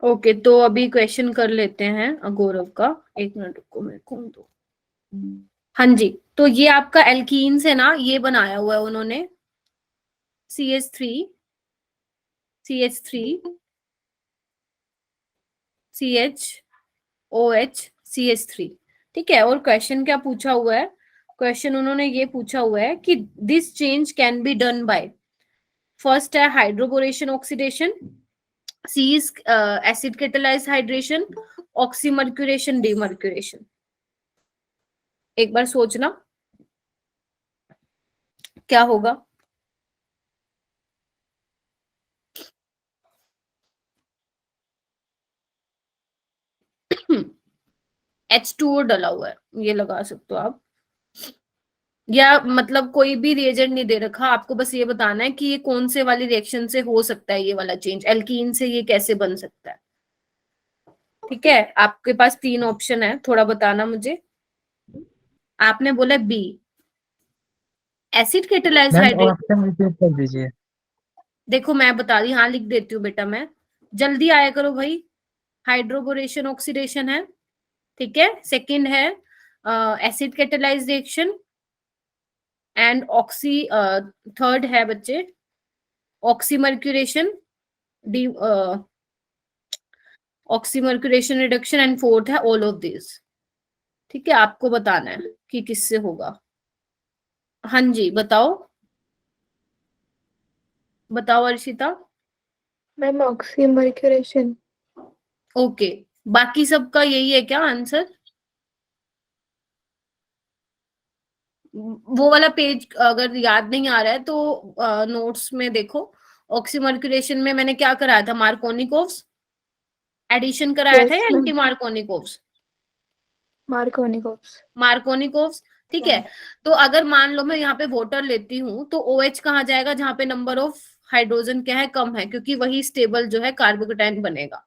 Okay, तो अभी question कर लेते हैं गौरव का। एक मिनट रुको, मैं कौन दो। हाँ जी, तो ये आपका एल्कीन से ना ये बनाया हुआ है उन्होंने, CH3, CH3, CHOH, CH3। ठीक है, और क्वेश्चन क्या पूछा हुआ है? क्वेश्चन उन्होंने ये पूछा हुआ है कि this change can be done by, first है hydroboration oxidation, C is acid catalysed hydration, oxymercuration, demercuration. एक बार सोचना क्या होगा। H2O डला हुआ है, ये लगा सकते हो आप, या मतलब कोई भी रिएजेंट नहीं दे रखा आपको, बस ये बताना है कि ये कौन से वाली रिएक्शन से हो सकता है, ये वाला चेंज एल्कीन से ये कैसे बन सकता है। ठीक है, आपके पास 3 ऑप्शन है, थोड़ा बताना मुझे। आपने बोला बी, एसिड कैटालाइज्ड मैम और हाइड्रेशन। ऑप्शन रिपीट कर दीजिए। देखो मैं बता रही, हाँ लिख देती हूँ बेटा, मैं जल्दी आया करो भाई। हाइड्रोबोरेशन ऑक्सीडेशन है, ठीक है। सेकंड है acid catalysed reaction and oxy, third है बच्चे oxymercuration, D oxymercuration reduction, and fourth है ऑल ऑफ दिस। ठीक है, आपको बताना है कि किससे होगा। हाँ जी, बताओ बताओ अर्शिता। Ma'am oxymercuration. ओके, बाकी सबका यही है क्या आंसर? वो वाला पेज अगर याद नहीं आ रहा है तो नोट्स में देखो। ऑक्सीमर्क्यूरेशन में मैंने क्या कराया था, मार्कोनिकोव्स एडिशन कराया था यस या ma'am, anti Markovnikov's? Markovnikov's. Markovnikov's, ठीक है। तो अगर मान लो मैं यहाँ पे वोटर लेती हूँ तो OH कहाँ जाएगा? जहाँ पे नंबर ऑफ हाइड्रोजन क्या है, कम है, क्योंकि वही स्टेबल जो है कार्बोकेटाइन बनेगा।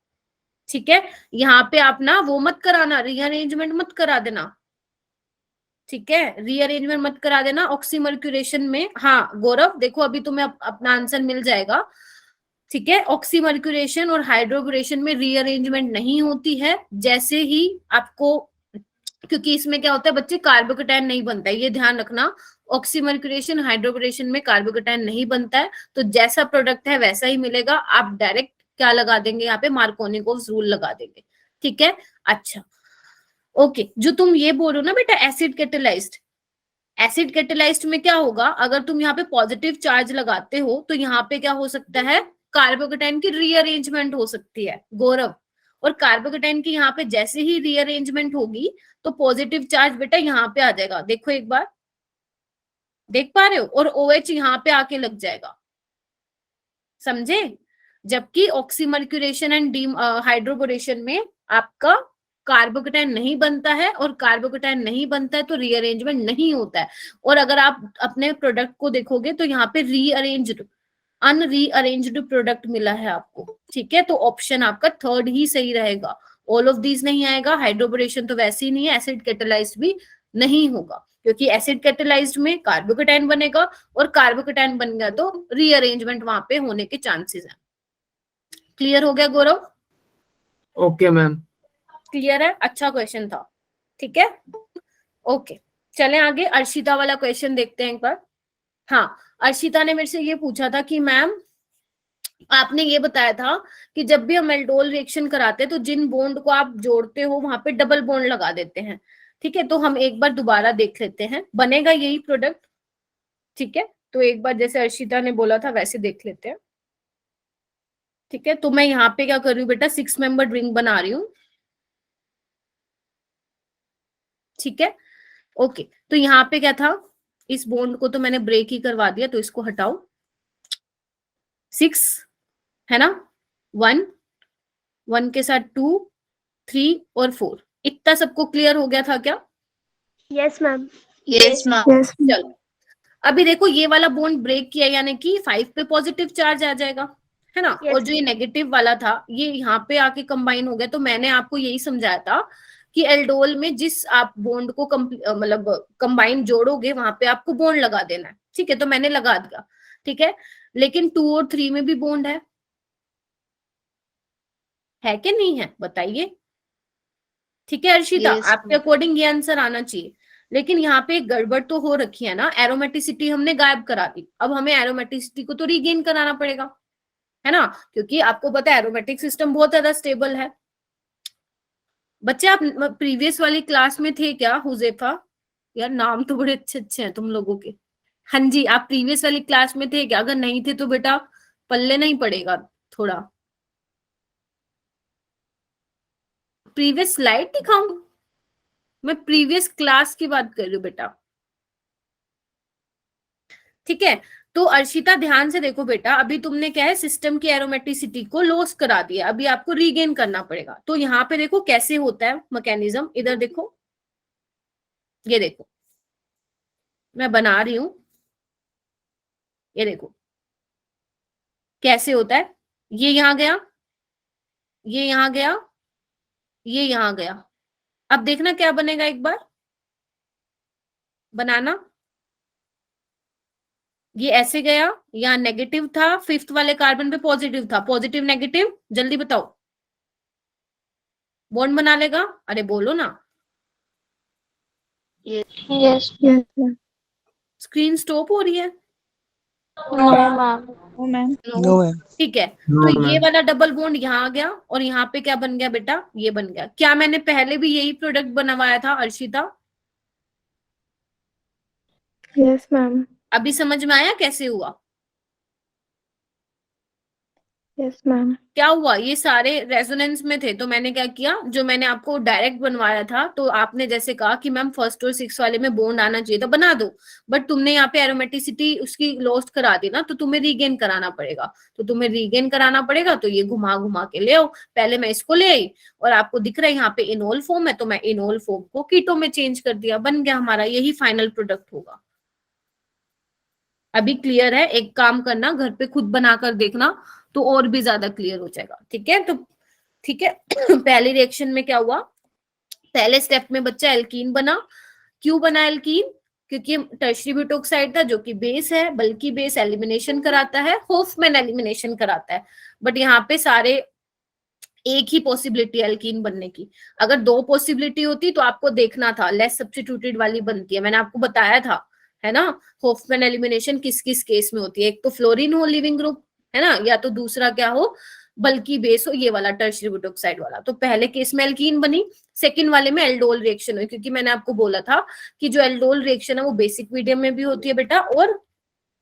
ठीक है, यहाँ पे आप ना वो मत कराना, रीअरेंजमेंट मत करा देना। ठीक है, रीअरेंजमेंट मत करा देना ऑक्सीमर्क्यूरेशन में। हाँ गौरव देखो, अभी तुम्हें अपना आंसर मिल जाएगा। ठीक है, ऑक्सीमर्क्यूरेशन और हाइड्रोबोरेशन में रीअरेंजमेंट नहीं होती है। जैसे ही आपको, क्योंकि इसमें क्या होता है बच्चे, कार्बोकेटाइन नहीं बनता है, ये ध्यान रखना। ऑक्सीमर्क्यूरेशन हाइड्रोबोरेशन में कार्बोकेटाइन नहीं बनता है, तो जैसा प्रोडक्ट है वैसा ही मिलेगा। आप डायरेक्ट क्या लगा देंगे यहाँ पे, मार्कोनिकोव रूल लगा देंगे। ठीक है, अच्छा ओके। जो तुम ये बोल रहे हो ना बेटा एसिड कैटेलाइज्ड, एसिड कैटेलाइज्ड में क्या होगा, अगर तुम यहाँ पे पॉजिटिव चार्ज लगाते हो तो यहाँ पे क्या हो सकता है, कार्बोकेटाइन की रीअरेंजमेंट हो सकती है गौरव। और कार्बोकेटाइन की यहाँ पे जैसे ही रीअरेंजमेंट होगी तो पॉजिटिव चार्ज बेटा यहाँ पे आ जाएगा, देखो एक बार, देख पा रहे हो, और OH यहाँ पे आके लग जाएगा, समझे। जबकि ऑक्सीमर्क्यूरेशन एंड डी हाइड्रोबोरेशन में आपका कार्बोकेटाइन नहीं बनता है, और कार्बोकेटाइन नहीं बनता है तो रीअरेंजमेंट नहीं होता है। और अगर आप अपने प्रोडक्ट को देखोगे तो यहाँ पे रीअरेंज्ड, अनरीअरेंज्ड प्रोडक्ट मिला है आपको। ठीक है, तो ऑप्शन आपका थर्ड ही सही रहेगा, ऑल ऑफ दीज नहीं आएगा। हाइड्रोबोरेशन तो वैसे ही नहीं है, एसिड कैटालाइज्ड भी नहीं होगा, क्योंकि एसिड कैटालाइज्ड में कार्बोकेटाइन बनेगा, और कार्बोकेटाइन बन गया तो रीअरेंजमेंट वहां पे होने के चांसेस हैं। क्लियर हो गया गौरव? Okay ma'am. क्लियर है, अच्छा क्वेश्चन था। ठीक है, ओके। चलें आगे, अर्शिता वाला क्वेश्चन देखते हैं एक बार। हाँ, अर्शिता ने मेरे से ये पूछा था कि मैम आपने ये बताया था कि जब भी हम एल्डोल रिएक्शन कराते हैं तो जिन बॉन्ड को आप जोड़ते हो वहां पे डबल बॉन्ड लगा देते हैं। ठीक है, तो हम एक बार दोबारा देख लेते हैं, बनेगा यही प्रोडक्ट। ठीक है, तो एक बार जैसे अर्शिता ने बोला था वैसे देख लेते हैं। ठीक है, तो मैं यहाँ पे क्या कर रही हूँ बेटा, 6 मेंबर रिंग बना रही हूँ। ठीक है, ओके। तो यहाँ पे क्या था, इस बॉन्ड को तो मैंने ब्रेक ही करवा दिया, तो इसको हटाओ। 6 है ना, 1, 1 के साथ 2, 3 और 4, इतना सबको क्लियर हो गया था क्या? Yes ma'am. Yes ma'am. Yes. चलो, अभी देखो ये वाला बॉन्ड ब्रेक किया, यानी कि 5 पे पॉजिटिव चार्ज आ जाएगा, है ना। और जो ये नेगेटिव वाला था ये यहाँ पे आके कंबाइन हो गया। तो मैंने आपको यही समझाया था कि एल्डोल में जिस आप बॉन्ड को मतलब कंबाइन जोड़ोगे वहां पे आपको बॉन्ड लगा देना है। ठीक है, तो मैंने लगा दिया। ठीक है, लेकिन 2 और 3 में भी बॉन्ड है, है कि नहीं है, बताइए। ठीक है अर्शिता, Yes, आपके अकॉर्डिंग ये आंसर आना चाहिए। लेकिन यहाँ पे एक गड़बड़ तो हो रखी है ना, एरोमेटिसिटी हमने गायब करा दी, अब हमें एरोमेटिसिटी को तो रीगेन कराना पड़ेगा, है ना, क्योंकि आपको पता है एरोमेटिक सिस्टम बहुत ज्यादा स्टेबल है। बच्चे आप प्रीवियस वाली क्लास में थे क्या, हुजैफा? यार नाम तो बड़े अच्छे अच्छे हैं तुम लोगों के। हाँ जी, आप प्रीवियस वाली क्लास में थे क्या? अगर नहीं थे तो बेटा पल्ले नहीं पड़ेगा थोड़ा। प्रीवियस स्लाइड दिखाऊं? मैं प्रीवियस क्लास की बात कर रही हूँ बेटा। ठीक है, तो अर्शिता ध्यान से देखो बेटा, अभी तुमने क्या है, सिस्टम की एरोमेटिसिटी को लॉस करा दिया, अभी आपको रीगेन करना पड़ेगा। तो यहाँ पे देखो कैसे होता है मैकेनिज्म, इधर देखो, ये देखो मैं बना रही हूं, ये देखो कैसे होता है। ये यहां गया, ये यहां गया, ये यहां गया। अब देखना क्या बनेगा, एक बार बनाना। ये ऐसे गया, यहाँ नेगेटिव था, फिफ्थ वाले कार्बन पे पॉजिटिव था, पॉजिटिव नेगेटिव, जल्दी बताओ। बॉन्ड बना लेगा? अरे बोलो ना। yes, Yes, ma'am. Screen stop हो रही है? No, ma'am. oh ma'am, no ma'am. ठीक है, तो नो ये मैम। वाला डबल बॉन्ड यहाँ आ गया, और यहाँ पे क्या बन गया बेटा, ये बन गया। क्या मैंने पहले भी यही प्रोडक्ट बनवाया था अर्शिता? Yes, ma'am. अभी समझ में आया कैसे हुआ? Yes, ma'am. क्या हुआ, ये सारे रेजोनेंस में थे, तो मैंने क्या किया, जो मैंने आपको डायरेक्ट बनवाया था, तो आपने जैसे कहा कि मैम फर्स्ट और सिक्स वाले में बॉन्ड आना चाहिए था, बना दो। बट तुमने यहाँ पे एरोमेटिसिटी उसकी लॉस्ट करा दी ना, तो तुम्हें रीगेन कराना पड़ेगा। तो तुम्हें रीगेन कराना पड़ेगा, तो ये घुमा घुमा के ले आओ। पहले मैं इसको ले आई, और आपको दिख रहा है यहाँ पे इनोल फॉर्म है, तो मैं इनोल फॉर्म को कीटो में चेंज कर दिया, बन गया हमारा, यही फाइनल प्रोडक्ट होगा। अभी क्लियर है? एक काम करना, घर पे खुद बनाकर देखना, तो और भी ज्यादा क्लियर हो जाएगा। ठीक है, तो ठीक है पहले रिएक्शन में क्या हुआ, पहले स्टेप में बच्चा एल्कीन बना। क्यों बना एल्कीन? क्योंकि टर्शरी ब्यूटोक्साइड था जो कि बेस है, बल्कि बेस एलिमिनेशन कराता है, होफमैन एलिमिनेशन कराता है। बट यहाँ पे सारे एक ही पॉसिबिलिटी एल्कीन बनने की। अगर दो पॉसिबिलिटी होती तो आपको देखना था, लेस सब्स्टिट्यूटेड वाली बनती है, मैंने आपको बताया था, है ना। होफमैन एलिमिनेशन किस किस केस में होती है, एक तो फ्लोरीन हो लिविंग ग्रुप, है ना, या तो दूसरा क्या हो, बल्कि बेस हो, ये वाला टर्शरी ब्यूटोक्साइड वाला। तो पहले केस में एल्कीन बनी, सेकंड वाले में एल्डोल रिएक्शन हुई, क्योंकि मैंने आपको बोला था कि जो एल्डोल रिएक्शन है वो बेसिक मीडियम में भी होती है बेटा, और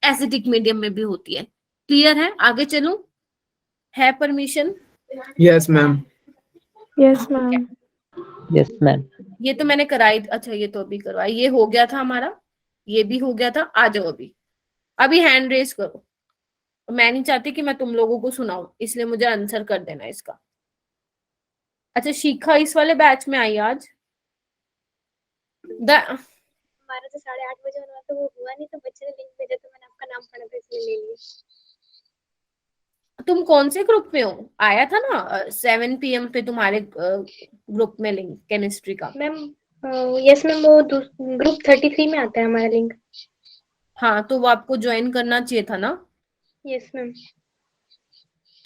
एसिडिक मीडियम में भी होती है। क्लियर है? आगे चलूं? है permission? Yes ma'am. Yes, ma'am. Yes ma'am. ये तो मैंने कराई, अच्छा ये तो अभी करवाई, ये हो गया था हमारा, ये भी हो गया था। आ जाओ अभी, अभी हैंड रेस करो। मैं नहीं चाहती कि मैं तुम लोगों को सुनाऊं, इसलिए मुझे आंसर कर देना इसका। अच्छा शिखा इस वाले बैच में आई आज? हमारा तो 8:30 बजे होना था, वो हुआ नहीं, तो बच्चे ने लिंक भेजा, तो मैंने आपका नाम पढ़ा था इसलिए ले लिया। तुम कौन से ग्रुप में हो? आया था ना 7 PM पे तुम्हारे ग्रुप में लिंक केमिस्ट्री का। मैम यस मैम, वो ग्रुप 33 में आता है हमारा लिंक। हाँ, तो वो आपको ज्वाइन करना चाहिए था ना। Yes ma'am.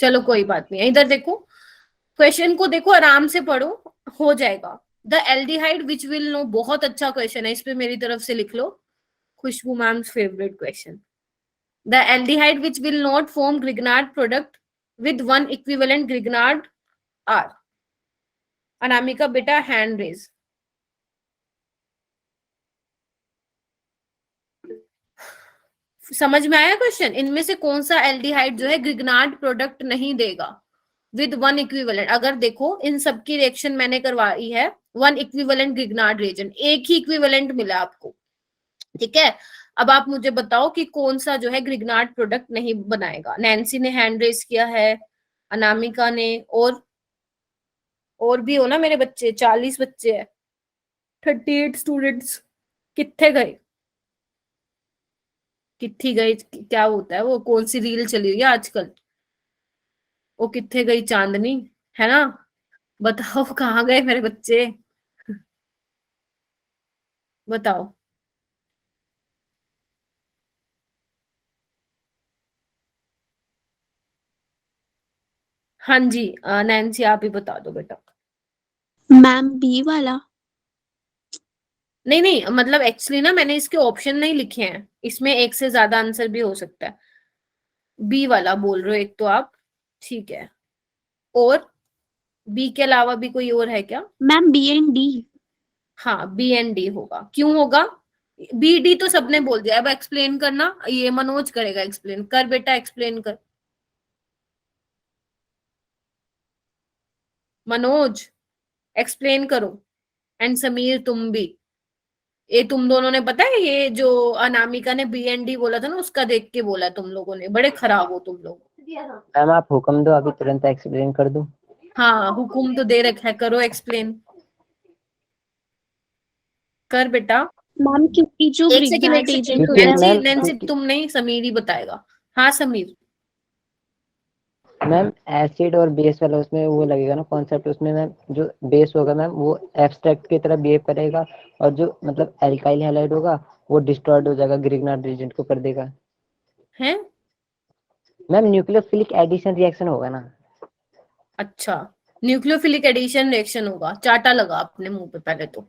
चलो कोई बात नहीं, इधर देखो, क्वेश्चन को देखो, आराम से पढ़ो, हो जाएगा। The aldehyde which will no, बहुत अच्छा क्वेश्चन है, इस पे मेरी तरफ से लिख लो, Khushbu ma'am's favourite question. The aldehyde which will not form Grignard product with one equivalent Grignard R. Anamika बेटा हैंड रेज। समझ में आया क्वेश्चन? इनमें से कौन सा एल्डिहाइड जो है ग्रिग्नार्ड प्रोडक्ट नहीं देगा विद वन इक्विवेलेंट? अगर देखो इन सबकी रिएक्शन मैंने करवाई है, वन इक्विवेलेंट ग्रिग्नार्ड रिएजेंट, एक ही इक्विवेलेंट मिला आपको। ठीक है, अब आप मुझे बताओ कि कौन सा जो है ग्रिग्नार्ड प्रोडक्ट नहीं बनाएगा। नैन्सी ने हैंड रेस किया है, अनामिका ने, और भी हो ना मेरे बच्चे, 40 बच्चे हैं, 38 स्टूडेंट्स। कितने गए, कितनी गई, क्या होता है वो, कौन सी रील चली हुई है आजकल, वो कितने गई चांदनी, है ना। बताओ कहाँ गए मेरे बच्चे, बताओ। हाँ जी नैन्सी आप ही बता दो बेटा। मैम बी वाला। नहीं नहीं मतलब एक्चुअली ना मैंने इसके ऑप्शन नहीं लिखे हैं, इसमें एक से ज्यादा आंसर भी हो सकता है। बी वाला बोल रहे हो एक तो आप, ठीक है, और बी के अलावा भी कोई और है क्या? Ma'am B and D. हाँ बी एंड डी होगा, क्यों होगा? बी डी तो सबने बोल दिया, अब एक्सप्लेन करना, ये मनोज करेगा, एक्सप्लेन कर बेटा, एक्सप्लेन कर मनोज, एक्सप्लेन करो। एंड समीर तुम भी, ये तुम दोनों ने पता है ये जो अनामिका ने बी एंड डी बोला था ना उसका देख के बोला तुम लोगों ने, बड़े खराब हो तुम लोग। मैम आप हुक्म दो, अभी तुरंत एक्सप्लेन कर दो। हाँ हुकुम तो दे रखा है, करो एक्सप्लेन कर बेटा। मैम क्योंकि जो एक सेकंड ग्रिग्नार्ड एजेंट होता है क्योंकि नैन्सी मैम नैन्सी तुम नहीं, समीर ही बताएगा। हाँ समीर। मैम एसिड और बेस वाला उसमें वो लगेगा ना कॉन्सेप्ट, उसमें मैम जो बेस होगा मैम वो एब्स्ट्रैक्ट की तरह बिहेव करेगा, और जो मतलब एल्काइल हैलाइड होगा वो डिस्ट्रॉयड हो जाएगा, ग्रिग्नार्ड रीजेंट को कर देगा। हैं? मैम न्यूक्लियोफिलिक एडिशन रिएक्शन होगा ना। अच्छा न्यूक्लियोफिलिक एडिशन रिएक्शन होगा, चाटा लगा अपने मुंह पे पहले तो।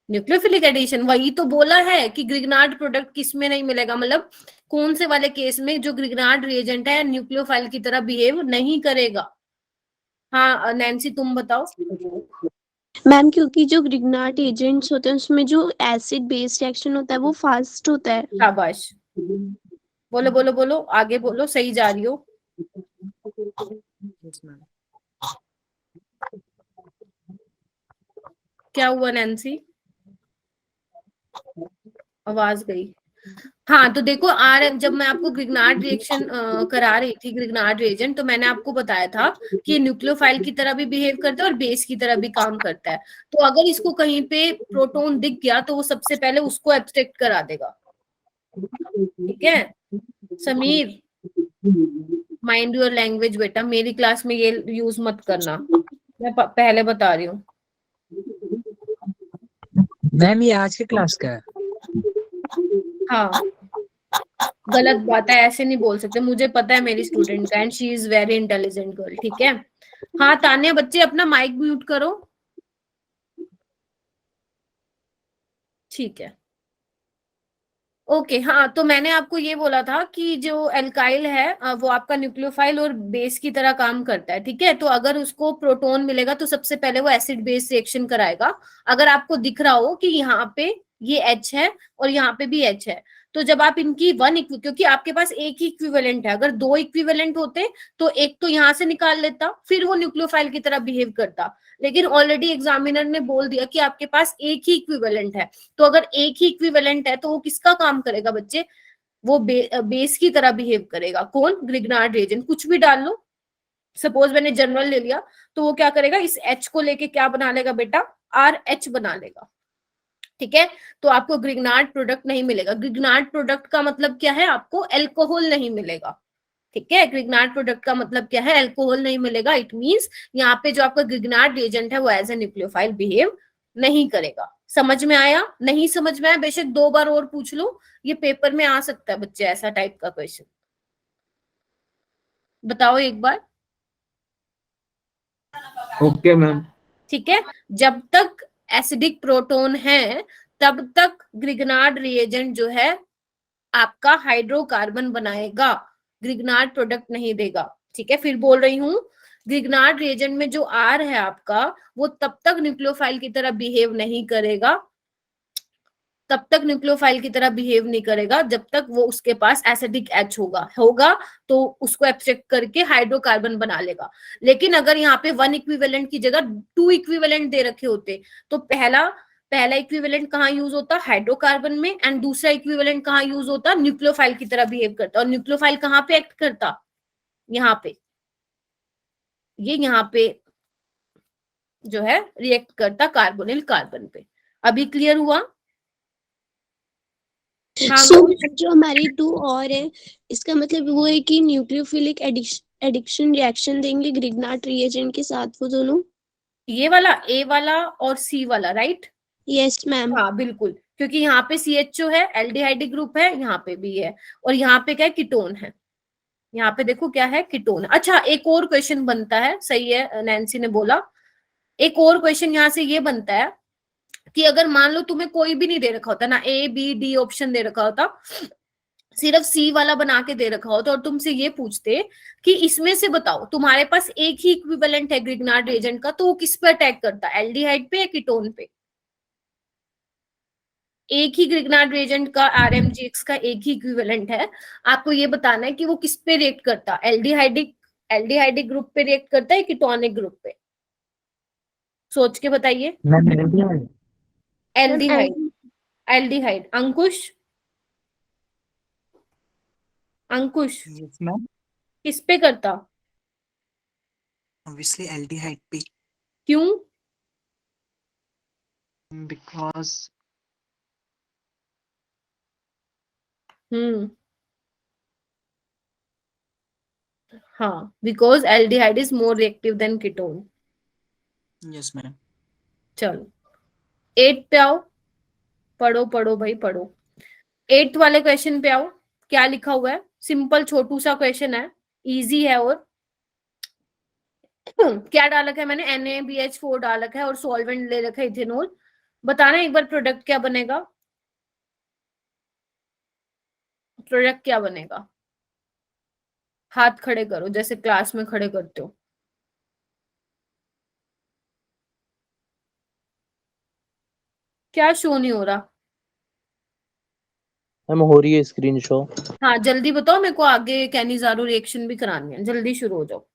न्यूक्लियोफिलिक एडिशन वही तो बोला है कि ग्रिग्नार्ड प्रोडक्ट किसमें नहीं मिलेगा, मतलब कौन से वाले केस में जो ग्रिग्नार्ड रिएजेंट है न्यूक्लियोफाइल की तरह बिहेव नहीं करेगा। हाँ नैन्सी तुम बताओ। मैम क्योंकि जो ग्रिग्नार्ड एजेंट्स होते हैं उसमें जो एसिड बेस रिएक्शन होता है वो फास्ट होता है। शाबाश, बोलो बोलो बोलो, आगे बोलो, सही जा रही हो। क्या हुआ नैन्सी, आवाज गई। हाँ तो देखो आर, जब मैं आपको ग्रिग्नार्ड रिएक्शन करा रही थी, ग्रिग्नार्ड रिएजेंट, तो मैंने आपको बताया था कि न्यूक्लियोफाइल की तरह भी बिहेव करता है और बेस की तरह भी काम करता है। तो अगर इसको कहीं पे प्रोटॉन दिख गया तो वो सबसे पहले उसको एब्स्ट्रैक्ट करा देगा, ठीक है। समीर माइंड योर लैंग्वेज बेटा, मेरी क्लास में ये यूज मत करना, मैं पहले बता रही हूँ। मैम ये आज की क्लास का है। हाँ गलत बात है, ऐसे नहीं बोल सकते, मुझे पता है मेरी स्टूडेंट का, and she is very intelligent girl, ठीक है। हाँ तान्या बच्चे अपना माइक म्यूट करो, ठीक है। ओके हाँ तो मैंने आपको ये बोला था कि जो एल्काइल है वो आपका न्यूक्लियोफाइल और बेस की तरह काम करता है, ठीक है। तो अगर उसको प्रोटॉन मिलेगा तो सबसे पहले वो एसिड बेस रिएक्शन कराएगा। अगर आपको दिख रहा हो कि यहाँ पे ये H है और यहाँ पे भी H है, तो जब आप इनकी क्योंकि आपके पास एक ही इक्विवेलेंट है, अगर दो इक्विवेलेंट होते तो एक तो यहाँ से निकाल लेता, फिर वो न्यूक्लियोफाइल की तरह बिहेव करता। लेकिन ऑलरेडी एग्जामिनर ने बोल दिया कि आपके पास एक ही इक्विवेलेंट है, तो अगर एक ही इक्विवेलेंट है तो वो किसका काम करेगा बच्चे? वो बेस की तरह बिहेव करेगा। कौन? Grignard reagent. कुछ भी डाल लो, सपोज मैंने जनरल ले लिया, तो वो क्या करेगा, इस H को लेके क्या बना लेगा बेटा? RH बना लेगा, ठीक है। तो आपको ग्रिग्नार्ड प्रोडक्ट नहीं मिलेगा। ग्रिग्नार्ड प्रोडक्ट का मतलब क्या है? आपको एल्कोहल नहीं मिलेगा, ठीक है। ग्रिग्नार्ड प्रोडक्ट का मतलब क्या है? एल्कोहल नहीं मिलेगा। इट मींस यहाँ पे जो आपका ग्रिग्नार्ड रिएजेंट है वो एज ए न्यूक्लियोफाइल बिहेव नहीं करेगा। समझ में आया? नहीं समझ में आया बेशक 2 बार और पूछ लो, ये पेपर में आ सकता है बच्चे, ऐसा टाइप का क्वेश्चन। बताओ एक बार। Okay ma'am. ठीक है, जब तक एसिडिक प्रोटोन है तब तक ग्रिग्नार्ड रिएजेंट जो है आपका हाइड्रोकार्बन बनाएगा, ग्रिग्नार्ड प्रोडक्ट नहीं देगा, ठीक है। फिर बोल रही हूँ, ग्रिग्नार्ड रिएजेंट में जो R है आपका, वो तब तक न्यूक्लियोफाइल की तरह बिहेव नहीं करेगा, तब तक न्यूक्लियोफाइल की तरह बिहेव नहीं करेगा जब तक वो उसके पास एसिडिक H होगा तो उसको एब्स्ट्रैक्ट करके हाइड्रोकार्बन बना लेगा। लेकिन अगर यहाँ पे 1 इक्विवेलेंट की जगह 2 इक्विवेलेंट दे रखे होते तो पहला इक्विवेलेंट कहाँ यूज होता? हाइड्रोकार्बन में, एंड दूसरा इक्विवेलेंट कहाँ यूज होता? न्यूक्लियोफाइल की तरह बिहेव करता। और न्यूक्लियोफाइल कहाँ पे एक्ट करता? यहाँ पे, ये यहाँ पे जो है रिएक्ट करता कार्बोनिल कार्बन पे। अभी क्लियर हुआ? हाँ सो जो हमारी 2 और है, इसका मतलब वो है कि न्यूक्लियोफिलिक एडिक्शन रिएक्शन देंगे ग्रिग्नार्ड रिएजेंट के साथ वो दोनों। ये वाला A वाला और C वाला, राइट? Yes ma'am. हाँ बिल्कुल, क्योंकि यहाँ पे CHO है, एल्डिहाइड ग्रुप है, यहाँ पे भी है, और यहाँ पे क्या है? कीटोन है, यहाँ पे देखो क्या है, कीटोन। अच्छा एक और क्वेश्चन बनता है, सही है नैन्सी ने बोला, एक और क्वेश्चन यहाँ से ये बनता है कि अगर मान लो तुम्हें कोई भी नहीं दे रखा होता ना, ए बी डी ऑप्शन दे रखा होता, सिर्फ सी वाला बना के दे रखा होता और तुमसे ये पूछते कि इसमें से बताओ तुम्हारे पास एक ही इक्विवेलेंट है ग्रिग्नार्ड रिएजेंट का, तो वो किस पे अटैक करता है, एल्डिहाइड पे या कीटोन पे? एक ही ग्रिग्नार्ड रिएजेंट का आरएमजीएक्स का एक ही इक्विवेलेंट है, आपको ये बताना है कि वो किस पे रिएक्ट करता है, एल्डिहाइडिक ग्रुप पे रिएक्ट करता है, कीटोनिक ग्रुप पे? सोच के बताइए। Ma'am aldehyde. Aldehyde, aldehyde. Ankush, Ankush yes ma'am, किस पे करता? ऑब्वियसली एल्डिहाइड पे, क्यों? बिकॉज हाँ, because aldehyde is more reactive than ketone. Yes ma'am. चलो 8 पे आओ, पढ़ो पढ़ो भाई पढ़ो। 8th वाले क्वेश्चन पे आओ, क्या लिखा हुआ है? सिंपल छोटू सा क्वेश्चन है, इजी है। और क्या डाल रखा है मैंने, NaBH4 डाल रखा है और सॉल्वेंट ले रखा है इथेनॉल। बताना एक बार प्रोडक्ट क्या बनेगा, प्रोडक्ट क्या बनेगा? हाथ खड़े करो जैसे क्लास में खड़े करते हो। क्या शो नहीं हो रहा? मैम हो रही है स्क्रीन शो। हाँ जल्दी बताओ, मेरे को आगे कैनिजारो रिएक्शन भी करानी है, जल्दी शुरू हो जाओ।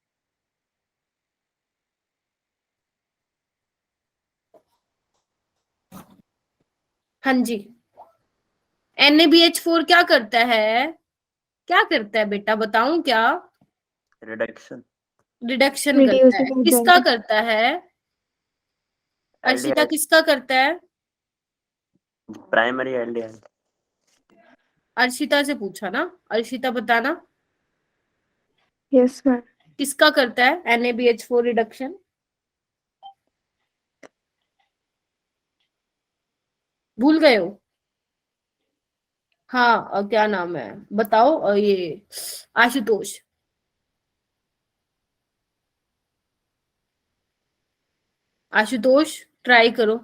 हाँ जी, NaBH4 क्या करता है, क्या करता है बेटा, बताऊं क्या? रिडक्शन, रिडक्शन करता है। Reducing किसका agent. करता है? अर्शिता एल्डिहाइड, किसका करता है? प्राइमरी एल्डिहाइड, अर्शिता से पूछा ना, अर्शिता बताना Yes, ma'am. किसका करता है NaBH4 रिडक्शन? भूल गए हो? हाँ क्या नाम है बताओ, ये आशुतोष। आशुतोष ट्राई करो।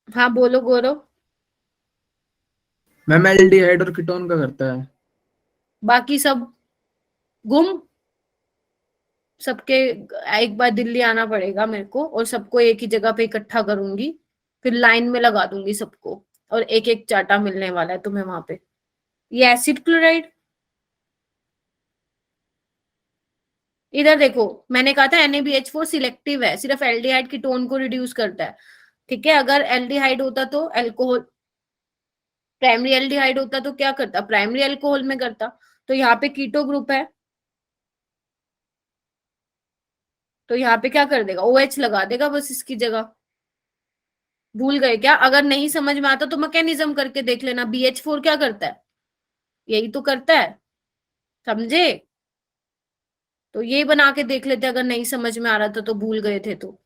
हाँ बोलो गौरव। मैम एल्डिहाइड और कीटोन का करता है। बाकी सब गुम, सबके एक बार दिल्ली आना पड़ेगा मेरे को, और सबको एक ही जगह पे इकट्ठा करूंगी, फिर लाइन में लगा दूंगी सबको, और एक एक चाटा मिलने वाला है तुम्हें वहां पे। ये एसिड क्लोराइड, इधर देखो मैंने कहा था NaBH4 सिलेक्टिव है, सिर्फ एल्डिहाइड कीटोन को रिड्यूस करता है। ठीक है, अगर एल्डिहाइड होता तो अल्कोहल, प्राइमरी एल्डिहाइड होता तो क्या करता, प्राइमरी अल्कोहल में करता। तो यहाँ पे कीटो ग्रुप है, तो यहाँ पे क्या कर देगा, OH लगा देगा बस इसकी जगह। भूल गए क्या? अगर नहीं समझ में आता तो मैकेनिज्म करके देख लेना। BH4 क्या करता है, यही तो करता है, समझे? तो ये बना के देख लेते अगर नहीं समझ में आ रहा था तो, भूल गए थे तो।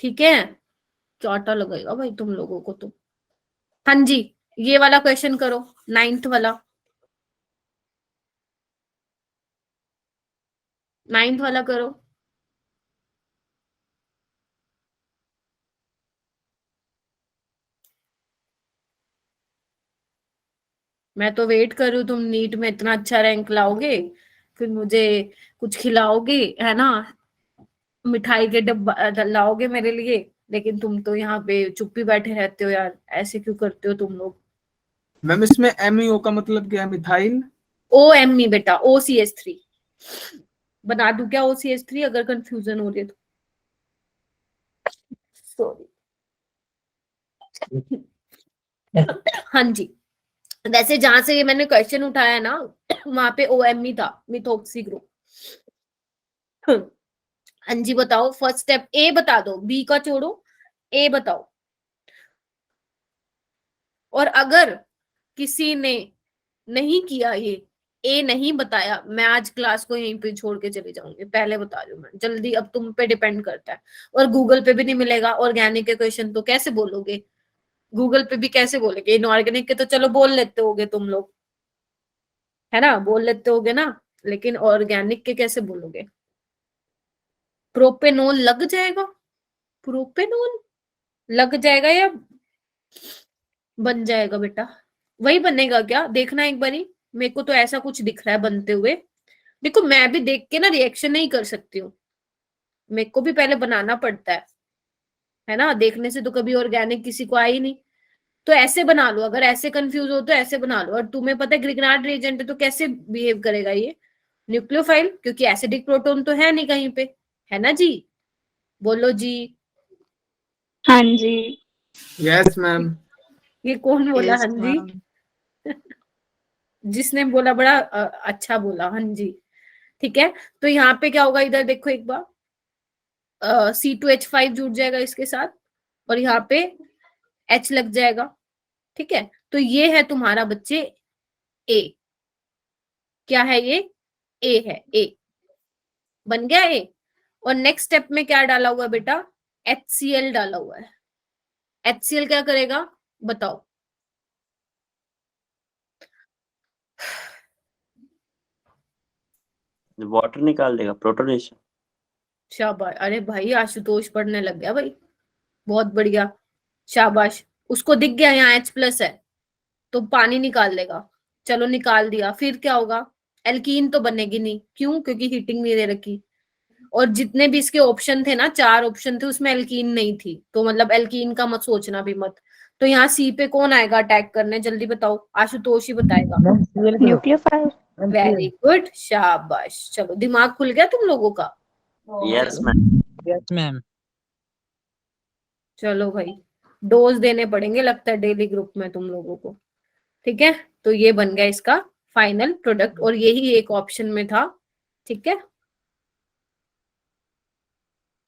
ठीक है, चाटा लगेगा भाई तुम लोगों को तो। हाँ जी, ये वाला क्वेश्चन करो, 9th वाला, 9th वाला करो। मैं तो वेट कर रही हूँ, तुम नीट में इतना अच्छा रैंक लाओगे, फिर मुझे कुछ खिलाओगे है ना, मिठाई के डब्बा लाओगे मेरे लिए, लेकिन तुम तो यहाँ पे चुप ही बैठे रहते हो यार, ऐसे क्यों करते हो तुम लोग? मैम इसमें MEO का मतलब क्या है, मिथाइल? OMe बेटा, OCH3 बना दूं क्या, OCH3 अगर कंफ्यूजन हो रही है तो? सॉरी। हाँ जी, वैसे जहां से ये मैंने क्वेश्चन उठाया ना, वहां पे OMe था, मिथोक्सी ग्रुप। हाँ जी बताओ, फर्स्ट स्टेप ए बता दो, बी का छोड़ो, ए बताओ। और अगर किसी ने नहीं किया ये, ए नहीं बताया, मैं आज क्लास को यहीं पे छोड़ के चली जाऊंगी, पहले बता रही हूँ मैं जल्दी, अब तुम पे डिपेंड करता है। और गूगल पे भी नहीं मिलेगा ऑर्गेनिक के क्वेश्चन, तो कैसे बोलोगे? गूगल पे भी कैसे बोलोगे? इनऑर्गेनिक के तो चलो बोल लेते होगे तुम लोग, है ना, बोल लेते होगे ना, लेकिन ऑर्गेनिक के कैसे बोलोगे? प्रोपेनोल लग जाएगा? प्रोपेनोल लग जाएगा या बन जाएगा बेटा? वही बनेगा क्या? देखना एक बारी, मेरे को तो ऐसा कुछ दिख रहा है बनते हुए। देखो मैं भी देख के ना रिएक्शन नहीं कर सकती हूँ, मेरे को भी पहले बनाना पड़ता है ना, देखने से तो कभी ऑर्गेनिक किसी को आई नहीं। तो ऐसे बना लो, अगर ऐसे कंफ्यूज हो तो ऐसे बना लो। और तुम्हें पता है ग्रिग्नार्ड रिएजेंट है तो कैसे बिहेव करेगा ये? न्यूक्लियोफाइल, क्योंकि एसिडिक प्रोटोन तो है नहीं कहीं पे, है ना जी? बोलो जी। हाँ जी। Yes ma'am. ये कौन बोला Yes, हाँ जी? ma'am. जिसने बोला बड़ा अच्छा बोला हाँ जी। ठीक है, तो यहाँ पे क्या होगा, इधर देखो एक बार, C2H5 जुड़ जाएगा इसके साथ, और यहाँ पे H लग जाएगा। ठीक है, तो ये है तुम्हारा बच्चे A। क्या है ये? A है, A बन गया A। और नेक्स्ट स्टेप में क्या डाला हुआ है बेटा? HCl डाला हुआ है। HCl क्या करेगा बताओ? वाटर निकाल देगा, प्रोटोनेशन। शाबाश, अरे भाई आशुतोष पढ़ने लग गया भाई, बहुत बढ़िया, शाबाश। उसको दिख गया यहाँ H+ है तो पानी निकाल लेगा। चलो निकाल दिया, फिर क्या होगा? एल्कीन तो बनेगी नहीं, क्यों? क्योंकि हीटिंग नहीं दे रखी। और जितने भी इसके ऑप्शन थे ना, 4 ऑप्शन थे, उसमें एल्कीन नहीं थी, तो मतलब एल्कीन का मत सोचना भी मत। तो यहाँ सी पे कौन आएगा अटैक करने? जल्दी बताओ, आशुतोष ही बताएगा। Ma'am CL group. Nucleophile. Ma'am very good, शाबाश। चलो दिमाग खुल गया तुम लोगों का। Yes ma'am. Yes ma'am. चलो भाई, डोज देने पड़ेंगे लगता है डेली ग्रुप में तुम लोगों को। ठीक है, तो ये बन गया इसका फाइनल प्रोडक्ट, और यही एक ऑप्शन में था। ठीक है,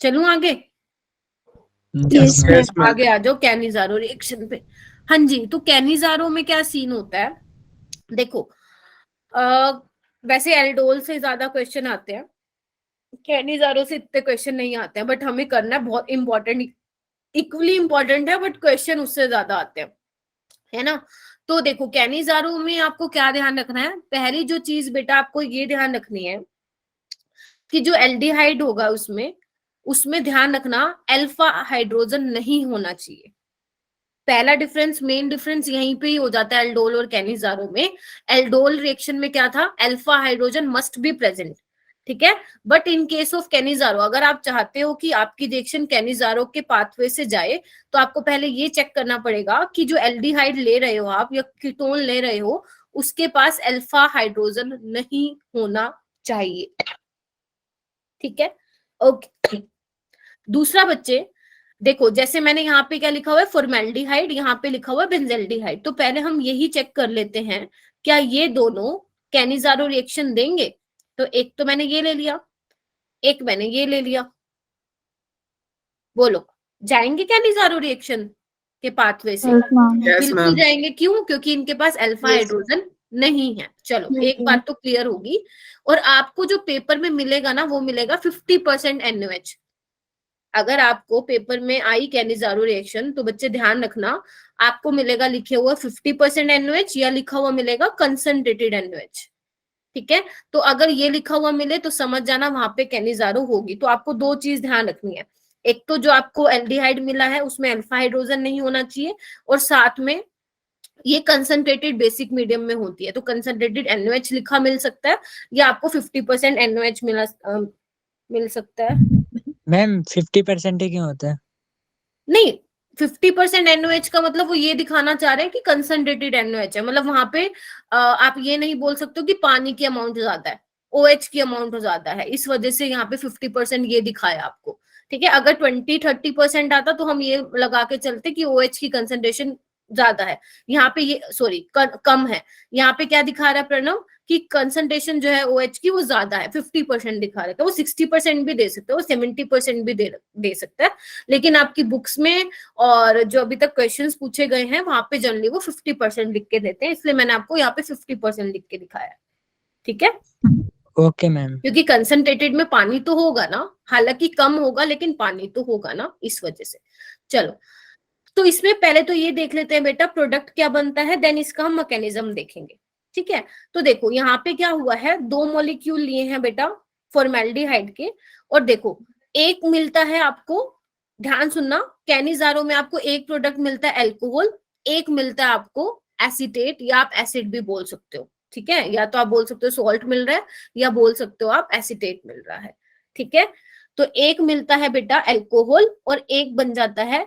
चलूं आगे? Yes ma'am. Yes ma'am. आगे आ जाओ कैनिजारो रिएक्शन पे। हाँ जी, तो कैनिजारो में क्या सीन होता है? देखो वैसे एल्डोल से ज्यादा क्वेश्चन आते हैं, कैनिजारो से इतने क्वेश्चन नहीं आते हैं, बट हमें करना है, बहुत इंपॉर्टेंट, इक्वली इंपॉर्टेंट है, बट क्वेश्चन उससे ज्यादा आते हैं, है ना। तो देखो कैनिजारो में आपको क्या ध्यान रखना है? पहली जो चीज बेटा आपको ये ध्यान रखनी है कि जो एल्डिहाइड होगा उसमें उसमें ध्यान रखना अल्फा हाइड्रोजन नहीं होना चाहिए। पहला डिफरेंस, मेन डिफरेंस यहीं पे ही हो जाता है एल्डोल और कैनिजारो में। एल्डोल रिएक्शन में क्या था? Alpha hydrogen must be present, ठीक है। But in case of Cannizzaro, अगर आप चाहते हो कि आपकी रिएक्शन कैनिजारो के पाथवे से जाए, तो आपको पहले ये चेक करना पड़ेगा कि जो एल्डिहाइड ले रहे हो आप या कीटोन ले रहे हो, उसके पास अल्फा हाइड्रोजन नहीं होना चाहिए। ठीक है, ओके। दूसरा बच्चे देखो, जैसे मैंने यहाँ पे क्या लिखा हुआ है, फॉर्मेल्डिहाइड, यहाँ पे लिखा हुआ है बेंजेल्डिहाइड। तो पहले हम यही चेक कर लेते हैं क्या ये दोनों कैनिजारो रिएक्शन देंगे। तो एक तो मैंने ये ले लिया, एक मैंने ये ले लिया, बोलो जाएंगे कैनिजारो रिएक्शन के पाथवे से? Yes ma'am. यस बिल्कुल मैम। जाएंगे, क्यों? क्योंकि इनके पास अल्फा Yes. हाइड्रोजन नहीं है। चलो एक नहीं। बात तो क्लियर होगी। और आपको जो पेपर में मिलेगा ना, वो मिलेगा 50% NaOH। अगर आपको पेपर में आई कैनिजारो रिएक्शन, तो बच्चे ध्यान रखना, आपको मिलेगा लिखे हुआ 50% NaOH या लिखा हुआ मिलेगा कंसंट्रेटेड NaOH। ठीक है, तो अगर ये लिखा हुआ मिले तो समझ जाना वहां पे कैनिजारो होगी। तो आपको दो चीज ध्यान रखनी है, एक तो जो आपको एल्डिहाइड मिला है उसमें अल्फा हाइड्रोजन नहीं होना चाहिए, और साथ में ये कंसंट्रेटेड बेसिक मीडियम में होती है, तो कंसंट्रेटेड NaOH लिखा मिल सकता है, या आपको 50% NaOH मिल सकता है। मैम 50% ही क्यों होता है? नहीं, 50% NaOH का मतलब वो ये दिखाना चाह रहे हैं कि कंसंट्रेटेड NaOH है, मतलब वहां पे आप ये नहीं बोल सकते हो कि पानी की अमाउंट ज्यादा है, OH की अमाउंट ज्यादा है, इस वजह से यहाँ पे 50% ये दिखाया आपको। ठीक है, अगर 20-30% आता तो हम ये लगा के चलते कि OH की कंसंट्रेशन ज्यादा है, यहाँ पे ये सॉरी कम है। यहाँ पे क्या दिखा रहा है प्रणव कि कंसंट्रेशन जो है OH की वो ज्यादा है, 50% दिखा रहा है, तो वो 60% भी दे सकते हो, 70% भी दे सकता है। लेकिन आपकी बुक्स में और जो अभी तक क्वेश्चंस पूछे गए हैं वहां पे जनरली वो 50% लिख के देते हैं, इसलिए मैंने आपको यहाँ पे 50% लिख के दिखाया है। ठीक है, ओके मैम। क्योंकि कंसंट्रेटेड में पानी तो होगा ना, हालांकि कम होगा लेकिन पानी तो होगा ना, इस वजह से। चलो, तो इसमें पहले तो ये देख लेते हैं बेटा प्रोडक्ट क्या बनता है, देन इसका हम मैकेनिज्म देखेंगे। ठीक है, तो देखो यहाँ पे क्या हुआ है, 2 मॉलिक्यूल लिए हैं बेटा फॉर्मेल्डिहाइड के, और देखो एक मिलता है आपको, ध्यान सुनना, कैनिजारो में आपको एक प्रोडक्ट मिलता है अल्कोहल, एक मिलता है आपको एसीटेट, या आप एसिड भी बोल सकते हो। ठीक है, या तो आप बोल सकते हो सॉल्ट मिल रहा है, या बोल सकते हो आप एसीटेट मिल रहा है। ठीक है, तो एक मिलता है बेटा अल्कोहल और एक बन जाता है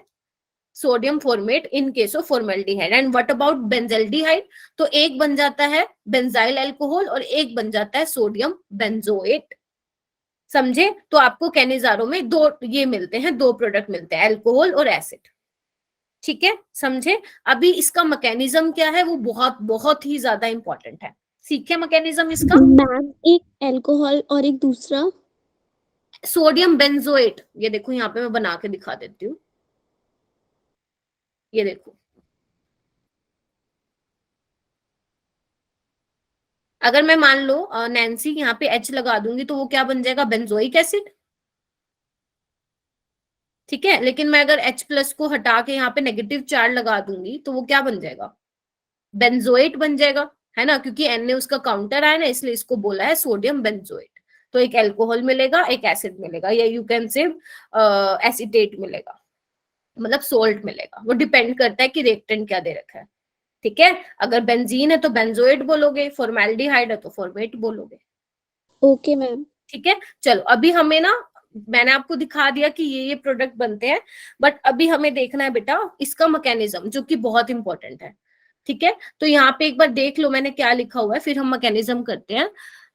sodium format in case of formaldehyde. And what about benzaldehyde, तो एक बन जाता है बेंजाइल अल्कोहल और एक बन जाता है सोडियम बेंजोएट। समझे, तो आपको कैनिजारो में 2 ये मिलते हैं, 2 प्रोडक्ट मिलते हैं, अल्कोहल और एसिड। ठीक है, समझे। अभी इसका मैकेनिज्म क्या है, वो बहुत बहुत ही ज्यादा इंपॉर्टेंट है। सीखे मैकेनिज्म इसका, मैम एक अल्कोहल और एक दूसरा सोडियम बेंजोएट। ये देखो यहाँ पे मैं बना के दिखा देती हूँ, ये देखो, अगर मैं मान लो नैन्सी यहाँ पे H लगा दूंगी तो वो क्या बन जाएगा, बेंजोइक एसिड। ठीक है, लेकिन मैं अगर H+ को हटा के यहाँ पे नेगेटिव चार्ज लगा दूंगी तो वो क्या बन जाएगा, बेंजोएट बन जाएगा, है ना, क्योंकि N ने उसका काउंटर आया ना, इसलिए इसको बोला है सोडियम बेंजोएट। तो एक अल्कोहल मिलेगा, एक एसिड मिलेगा, या यू कैन से एसिटेट मिलेगा, मतलब सोल्ट मिलेगा। वो डिपेंड करता है कि रिएक्टेंट क्या दे रखा है। ठीक है, अगर बेंजीन है तो बेंजोएट बोलोगे, फॉर्मेल्डिहाइड है तो फॉर्मेट बोलोगे। Okay ma'am. ठीक है, चलो अभी हमें ना, मैंने आपको दिखा दिया कि ये प्रोडक्ट बनते हैं, बट अभी हमें देखना है बेटा इसका मैकेनिज्म, जो कि बहुत इंपॉर्टेंट है। ठीक है, तो यहाँ पे एक बार देख लो मैंने क्या लिखा हुआ है, फिर हम मैकेनिज्म करते हैं।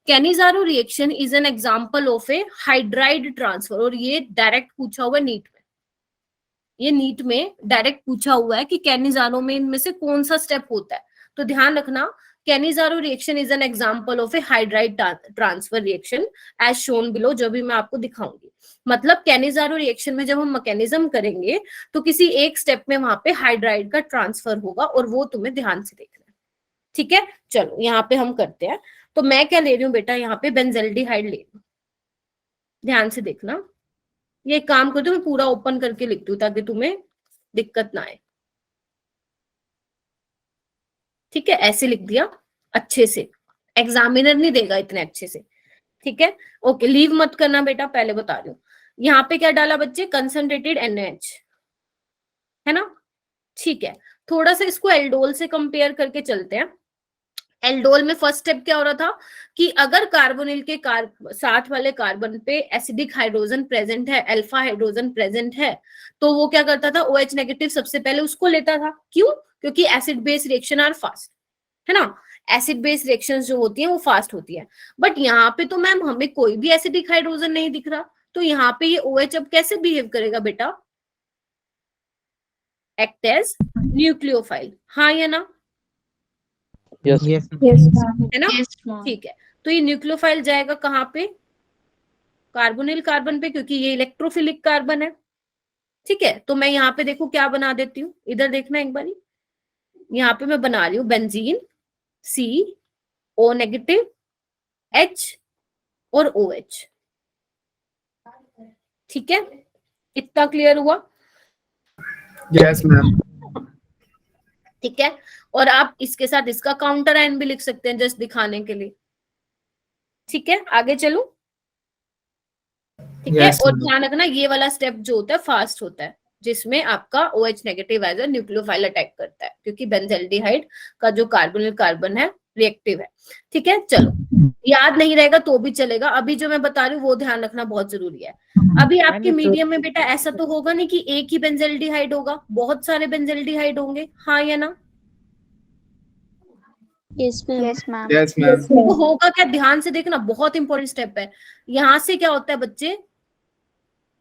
Cannizzaro reaction is an example of a hydride transfer, और ये डायरेक्ट पूछा हुआ है नीट में, ये नीट में डायरेक्ट पूछा हुआ है कि कैनिजारो में इनमें से कौन सा स्टेप होता है। तो ध्यान रखना, Cannizzaro reaction is an example of a hydride transfer reaction as shown below, जो भी मैं आपको दिखाऊंगी। मतलब कैनिजारो रिएक्शन में जब हम मैकेनिज्म करेंगे तो किसी एक स्टेप में वहां पे हाइड्राइड का ट्रांसफर होगा, और वो तुम्हें ध्यान से देखना है। ठीक है, चलो यहाँ पे हम करते हैं। तो मैं क्या ले रही हूँ बेटा, यहाँ पे बेंजल्डिहाइड ले रही हूँ, ध्यान से देखना। ये काम करती हूँ, मैं पूरा ओपन करके लिखती हूँ ताकि तुम्हें दिक्कत ना आए। ठीक है, ऐसे लिख दिया अच्छे से, एग्जामिनर नहीं देगा इतने अच्छे से। ठीक है, ओके, लीव मत करना बेटा, पहले बता रही हूँ। यहाँ पे क्या डाला बच्चे, कंसंट्रेटेड NaH, है ना। ठीक है, थोड़ा सा इसको एल्डोल से कंपेयर करके चलते हैं। एल्डोल में फर्स्ट स्टेप क्या हो रहा था कि अगर कार्बोनिल के साथ वाले कार्बन पे एसिडिक हाइड्रोजन प्रेजेंट है, अल्फा हाइड्रोजन प्रेजेंट है, तो वो क्या करता था, OH नेगेटिव सबसे पहले उसको लेता था। क्यों, क्योंकि acid base reaction are fast, है ना, एसिड बेस रिएक्शंस जो होती है वो फास्ट होती है। बट यहाँ पे तो मैम हमें कोई भी एसिडिक हाइड्रोजन नहीं दिख रहा, तो यहाँ पे ये OH अब कैसे बिहेव करेगा बेटा, एक्ट एज न्यूक्लियोफाइल, हाँ या ना, यस है ना। ठीक है, तो ये न्यूक्लियोफाइल जाएगा कहाँ पे, कार्बोनिल कार्बन पे, क्योंकि ये इलेक्ट्रोफिलिक कार्बन है। ठीक है, तो मैं यहाँ पे देखो क्या बना देती हूँ, इधर देखना एक बारी, यहाँ पे मैं बना रही हूँ बेंजीन, CO नेगेटिव, H और OH। ठीक है, इतना क्लियर हुआ। Yes ma'am. ठीक है, और आप इसके साथ इसका काउंटर आयन भी लिख सकते हैं जस्ट दिखाने के लिए। ठीक है, आगे चलो। ठीक है, Yes, और ma'am. ध्यान रखना ये वाला स्टेप जो होता है फास्ट होता है, जिसमें आपका OH negative as a nucleophile attack करता है, क्योंकि बेंजल्डिहाइड का जो कार्बोनिल कार्बन है रिएक्टिव है। ठीक है, चलो याद नहीं रहेगा तो भी चलेगा, अभी जो मैं बता रही हूँ वो ध्यान रखना बहुत जरूरी है। अभी आपके मीडियम में बेटा ऐसा तो होगा नहीं कि एक ही बेंजल्डिहाइड होगा, बहुत सारे बेंजल्डिहाइड होंगे, हाँ या ना। Yes ma'am. Yes ma'am. Yes ma'am. वो होगा क्या, ध्यान से देखना, बहुत इंपॉर्टेंट स्टेप है। यहां से क्या होता है बच्चे,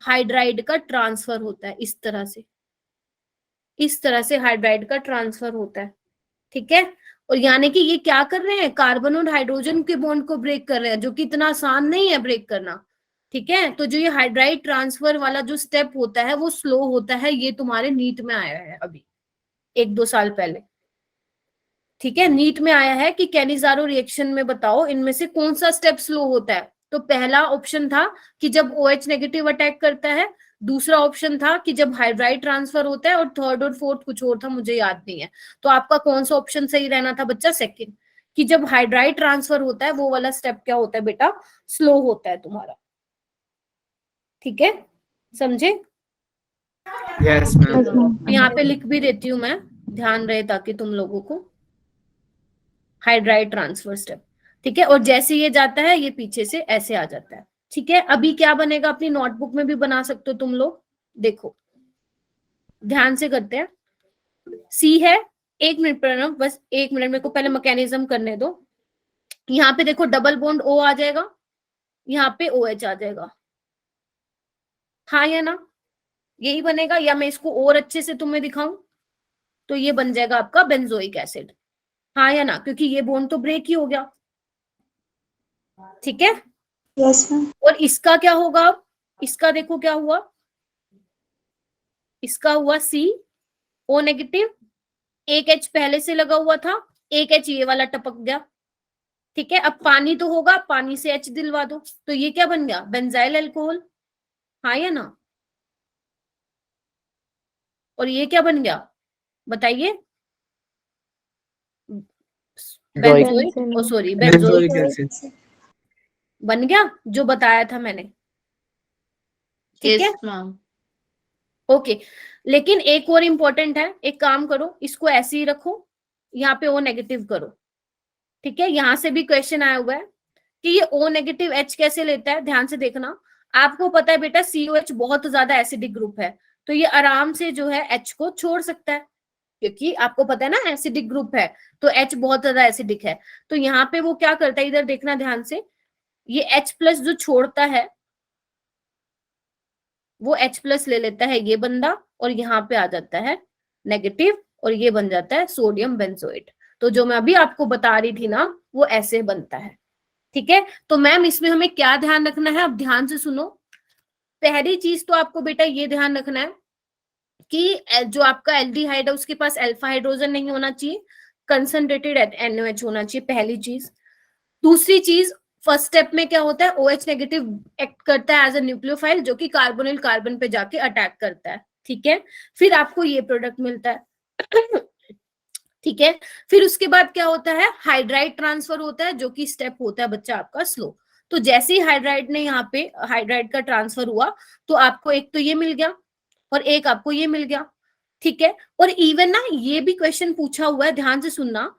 हाइड्राइड का ट्रांसफर होता है, इस तरह से हाइड्राइड का ट्रांसफर होता है। ठीक है, और यानी कि ये क्या कर रहे हैं, कार्बन और हाइड्रोजन के बॉन्ड को ब्रेक कर रहे हैं, जो कि इतना आसान नहीं है ब्रेक करना। ठीक है, तो जो ये हाइड्राइड ट्रांसफर वाला जो स्टेप होता है वो स्लो होता है, ये तुम्हारे नीट में आया है अभी 1-2 साल पहले। ठीक है, नीट में आया है कि कैनिजारो रिएक्शन में बताओ इनमें से कौन सा स्टेप स्लो होता है। तो पहला ऑप्शन था कि जब OH नेगेटिव अटैक करता है, दूसरा ऑप्शन था कि जब हाइड्राइड ट्रांसफर होता है, और थर्ड और फोर्थ कुछ और था, मुझे याद नहीं है। तो आपका कौन सा ऑप्शन सही रहना था बच्चा? सेकंड, कि जब हाइड्राइड ट्रांसफर होता है वो वाला स्टेप क्या होता है बेटा? स्लो होता है तुम्हारा। ठीक है, समझे? Yes ma'am. यहाँ पे लिख भी देती हूँ मैं, ध्यान रहे ताकि तुम लोगों को। हाइड्राइड ट्रांसफर स्टेप, ठीक है। और जैसे ये जाता है ये पीछे से ऐसे आ जाता है। ठीक है, अभी क्या बनेगा अपनी नोटबुक में भी बना सकते हो तुम लोग, देखो ध्यान से करते हैं। सी है, 1 मिनट प्रणव, बस 1 मिनट, मेरे को पहले मैकेनिज्म करने दो। यहाँ पे देखो डबल बॉन्ड O आ जाएगा, यहाँ पे OH आ जाएगा, हाँ या ना? यही बनेगा, या मैं इसको और अच्छे से तुम्हें दिखाऊं? तो ये बन जाएगा आपका बेंजोइक एसिड, हाँ या ना? क्योंकि ये बॉन्ड तो ब्रेक ही हो गया। ठीक है, यस मैम। और इसका क्या होगा अब? इसका देखो क्या हुआ, इसका हुआ CO नेगेटिव, एक H पहले से लगा हुआ था, एक H ये वाला टपक गया। ठीक है, अब पानी तो होगा, पानी से H दिलवा दो, तो ये क्या बन गया? बेंजाइल अल्कोहल, हाँ या ना? और ये क्या बन गया बताइए? Benzoic, sorry benzoic benzoic acid. बन गया, जो बताया था मैंने। ठीक है ओके, लेकिन एक और इम्पोर्टेंट है, एक काम करो, इसको ऐसे ही रखो, यहाँ पे O नेगेटिव करो। ठीक है, यहां से भी क्वेश्चन आया हुआ है कि ये O नेगेटिव H कैसे लेता है। ध्यान से देखना, आपको पता है बेटा COH बहुत ज्यादा एसिडिक ग्रुप है, तो ये आराम से जो है H को छोड़ सकता है, क्योंकि आपको पता है ना एसिडिक ग्रुप है, तो H बहुत ज्यादा एसिडिक है। तो यहाँ पे वो क्या करता है, इधर देखना ध्यान से, ये H+ जो छोड़ता है वो H+ ले लेता है ये बंदा, और यहाँ पे आ जाता है नेगेटिव, और ये बन जाता है सोडियम बेंजोएट। तो जो मैं अभी आपको बता रही थी ना, वो ऐसे बनता है। ठीक है, तो मैम इसमें हमें क्या ध्यान रखना है? अब ध्यान से सुनो। पहली चीज तो आपको बेटा ये ध्यान रखना है कि जो आपका एल्डिहाइड है उसके पास अल्फा हाइड्रोजन नहीं होना चाहिए, कंसंट्रेटेड NOH होना चाहिए, पहली चीज। दूसरी चीज, फर्स्ट स्टेप में क्या होता है, OH नेगेटिव एक्ट करता है एज अ न्यूक्लियोफाइल, जो कि कार्बोनिल कार्बन पे जाके अटैक करता है। ठीक है, फिर आपको ये प्रोडक्ट मिलता है। ठीक है, फिर उसके बाद क्या होता है, हाइड्राइड ट्रांसफर होता है, जो कि स्टेप होता है बच्चा आपका स्लो। तो जैसे ही हाइड्राइड ने यहाँ पे हाइड्राइड का ट्रांसफर हुआ, तो आपको एक तो ये मिल गया और एक आपको ये मिल गया। ठीक है, और इवन ना ये भी क्वेश्चन पूछा हुआ है, ध्यान से सुनना,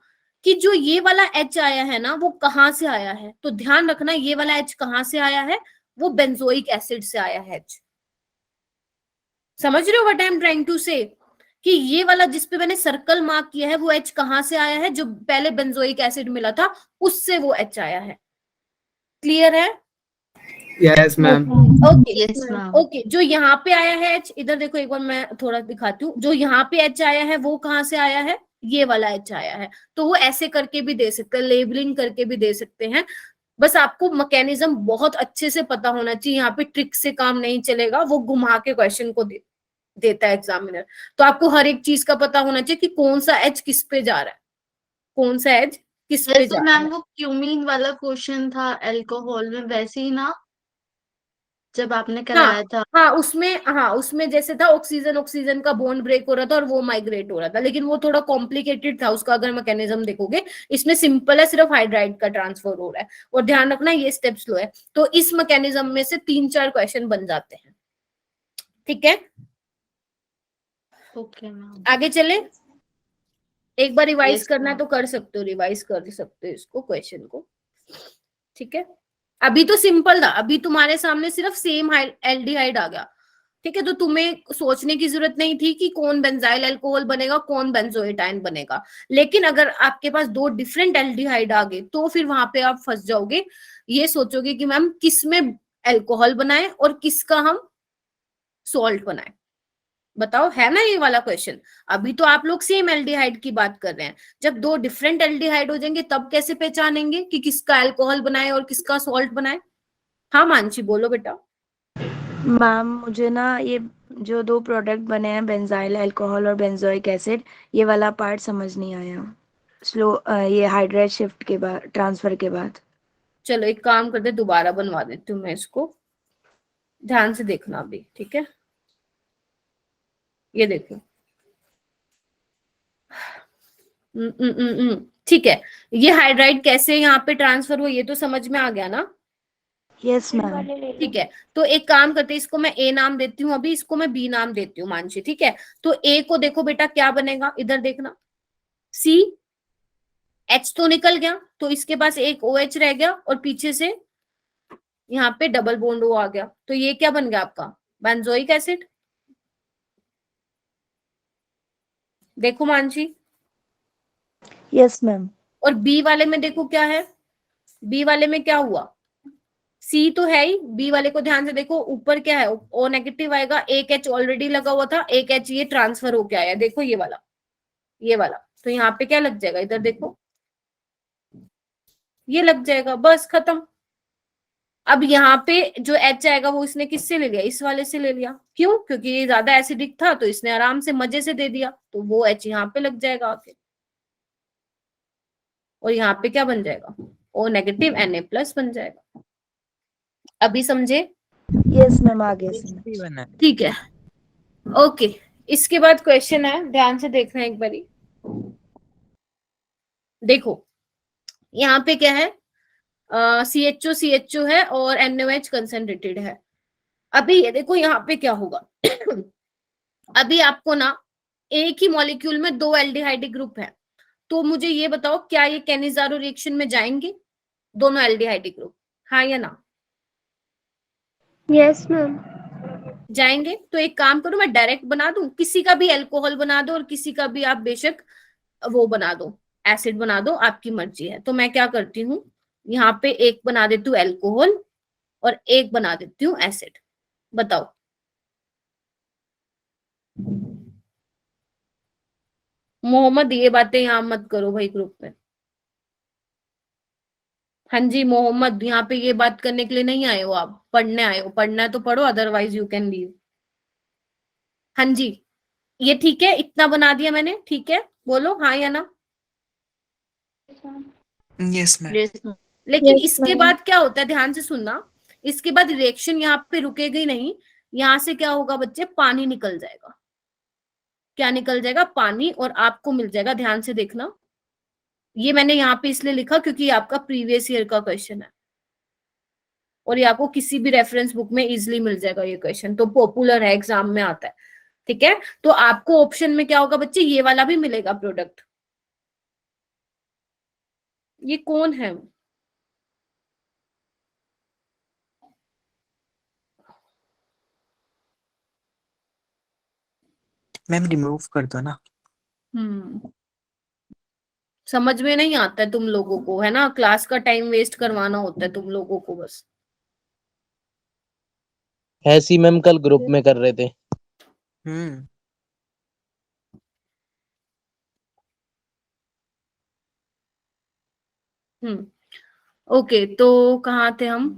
कि जो ये वाला H आया है ना, वो कहाँ से आया है? तो ध्यान रखना, ये वाला H कहाँ से आया है? वो बेंजोइक एसिड से आया है H। समझ रहे हो what I am trying to say? कि ये वाला जिसपे मैंने सर्कल मार्क किया है वो H कहाँ से आया है? जो पहले बेंजोइक एसिड मिला था उससे वो H आया है। क्लियर है? Yes ma'am. ओके, जो यहाँ पे आया है H, इधर देखो एक बार मैं थोड़ा दिखाती हूँ। जो यहाँ पे H आया है वो कहाँ से आया है? ये वाला H आया है। तो वो ऐसे करके भी दे सकते हैं, लेबलिंग करके भी दे सकते हैं। बस आपको मैकेनिज्म बहुत अच्छे से पता होना चाहिए, यहाँ पे ट्रिक से काम नहीं चलेगा, वो घुमा के क्वेश्चन को देता है एग्जामिनर। तो आपको हर एक चीज का पता होना चाहिए कि कौन सा H किस पे जा रहा है, कौन सा H किस पे जा रहा है। मैम वो क्यूमीन वाला क्वेश्चन था अल्कोहल में, वैसे ही ना जब आपने कराया था? हाँ उसमें जैसे था, ऑक्सीजन का बॉन्ड ब्रेक हो रहा था और वो माइग्रेट हो रहा था, लेकिन वो थोड़ा कॉम्प्लिकेटेड था उसका अगर मैकेनिज्म देखोगे। इसमें सिंपल है, सिर्फ हाइड्राइड का ट्रांसफर हो रहा है, और ध्यान रखना ये स्टेप स्लो है। तो इस मैकेनिज्म में से 3-4 क्वेश्चन बन जाते हैं। ठीक है, ओके मैम। आगे चले। एक बार रिवाइज Yes, करना है तो कर सकते हो, रिवाइज कर सकते हो इसको क्वेश्चन को। ठीक है, अभी तो सिंपल था, अभी तुम्हारे सामने सिर्फ सेम एल्डिहाइड आ गया। ठीक है, तो तुम्हें सोचने की जरूरत नहीं थी कि कौन बेंजाइल अल्कोहल बनेगा, कौन बेंजोएटाइन बनेगा। लेकिन अगर आपके पास 2 डिफरेंट एल्डिहाइड आ गए तो फिर वहां पे आप फंस जाओगे, ये सोचोगे कि मैम किस में अल्कोहल बनाए और किसका हम सॉल्ट बनाए। बताओ, है ना ये वाला क्वेश्चन? अभी तो आप लोग सेम एल्डिहाइड की बात कर रहे हैं, जब 2 डिफरेंट एल्डिहाइड हो जाएंगे तब कैसे पहचानेंगे कि किसका अल्कोहल बनाए और किसका सॉल्ट बनाए? हाँ मानसी बोलो बेटा। मैम मुझे ना ये जो 2 प्रोडक्ट बने हैं बेंजाइल अल्कोहल और बेंजोइक एसिड, ये वाला पार्ट समझ नहीं आया। स्लो ये हाइड्राइड शिफ्ट के बाद, ट्रांसफर के बाद। चलो एक काम करते, दोबारा बनवा देती हूँ मैं इसको, ध्यान से देखना अभी, ठीक है। ये देखो, ठीक है। ये हाइड्राइड कैसे यहाँ पे ट्रांसफर हुआ ये तो समझ में आ गया ना? Yes ma'am. ठीक है, तो एक काम करते हैं, इसको मैं ए नाम देती हूँ अभी, इसको मैं बी नाम देती हूँ मानसी, ठीक है। तो ए को देखो बेटा क्या बनेगा, इधर देखना, सी एच तो निकल गया, तो इसके पास एक ओ एच रह गया और पीछे से यहाँ पे डबल बॉन्ड ओ आ गया, तो ये क्या बन गया आपका, बेंजोइक एसिड। देखो मानसी, यस मैम। और बी वाले में देखो क्या है, बी वाले में क्या हुआ, सी तो है ही, बी वाले को ध्यान से देखो, ऊपर क्या है, ओ नेगेटिव आएगा, एक एच ऑलरेडी लगा हुआ था, एक एच ये ट्रांसफर होके आया, देखो ये वाला, ये वाला, तो यहाँ पे क्या लग जाएगा, इधर देखो, ये लग जाएगा, बस खत्म। अब यहाँ पे जो एच आएगा वो इसने किससे ले लिया, इस वाले से ले लिया, क्यों, क्योंकि ये ज्यादा एसिडिक था तो इसने आराम से मजे से दे दिया, तो वो एच यहाँ पे लग जाएगा आके, और यहाँ पे क्या बन जाएगा, ओ नेगेटिव Na+ बन जाएगा। अभी समझे? यस मैम, आ गया समझ। ठीक है, ओके। इसके बाद क्वेश्चन है, ध्यान से देखना एक बारी, देखो यहाँ पे क्या है, CHO है और NaOH कंसंट्रेटेड है। अभी ये देखो यहाँ पे क्या होगा अभी आपको ना एक ही मॉलिक्यूल में दो एल्डिहाइडिक ग्रुप है, तो मुझे ये बताओ क्या ये कैनिजारो रिएक्शन में जाएंगे दोनों एल्डिहाइडिक ग्रुप, हाँ या ना? Yes ma'am. जाएंगे। तो एक काम करो, मैं डायरेक्ट बना दूं, किसी का भी अल्कोहल बना दो और किसी का भी आप बेशक वो बना दो, एसिड बना दो, आपकी मर्जी है। तो मैं क्या करती हूँ, यहाँ पे एक बना देती हूँ अल्कोहल और एक बना देती हूँ एसिड, बताओ। मोहम्मद ये बातें यहाँ मत करो भाई ग्रुप में। हाँ जी मोहम्मद, यहाँ पे ये बात करने के लिए नहीं आए हो आप, पढ़ने आए हो, पढ़ना है तो पढ़ो, अदरवाइज यू कैन लीव। हाँ जी, ये ठीक है, इतना बना दिया मैंने, ठीक है, बोलो हाँ या ना। Yes, ma'am. लेकिन Yes, इसके ma'am. बाद क्या होता है, ध्यान से सुनना, इसके बाद रिएक्शन यहाँ पे रुकेगी नहीं, यहाँ से क्या होगा बच्चे, पानी निकल जाएगा। क्या निकल जाएगा, पानी, और आपको मिल जाएगा, ध्यान से देखना, ये मैंने यहाँ पे इसलिए लिखा क्योंकि ये आपका प्रीवियस ईयर का क्वेश्चन है और ये आपको किसी भी रेफरेंस बुक में इजिली मिल जाएगा, ये क्वेश्चन तो पॉपुलर है, एग्जाम में आता है, ठीक है। तो आपको ऑप्शन में क्या होगा बच्चे, ये वाला भी मिलेगा प्रोडक्ट। ये कौन है, मैम रिमूव कर दो ना। समझ में नहीं आता है तुम लोगों को, है ना, क्लास का टाइम वेस्ट करवाना होता है तुम लोगों को बस। ऐसी मैम कल ग्रुप में कर रहे थे। हम्म। ओके, तो कहाँ थे हम,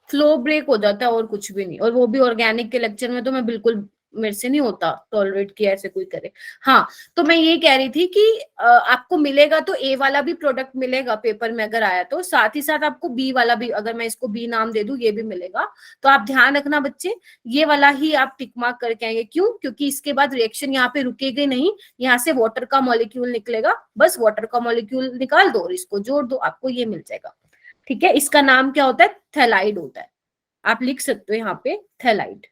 फ्लो ब्रेक हो जाता है और कुछ भी नहीं, और वो भी ऑर्गेनिक के लेक्चर में तो मैं बिल्कुल, मेरे से नहीं होता टॉलरेट किया ऐसे कोई करे। हाँ, तो मैं ये कह रही थी कि आपको मिलेगा तो ए वाला भी प्रोडक्ट मिलेगा पेपर में अगर आया तो, साथ ही साथ आपको बी वाला भी, अगर मैं इसको बी नाम दे दूं, ये भी मिलेगा। तो आप ध्यान रखना बच्चे, ये वाला ही आप टिक मार्क करके आएंगे, क्यों, क्योंकि इसके बाद रिएक्शन यहाँ पे रुकेगी नहीं, यहाँ से वाटर का मॉलिक्यूल निकलेगा, बस वाटर का मॉलिक्यूल निकाल दो और इसको जोड़ दो, आपको ये मिल जाएगा, ठीक है। इसका नाम क्या होता है, थैलाइड होता है, आप लिख सकते हो यहाँ पे थैलाइड।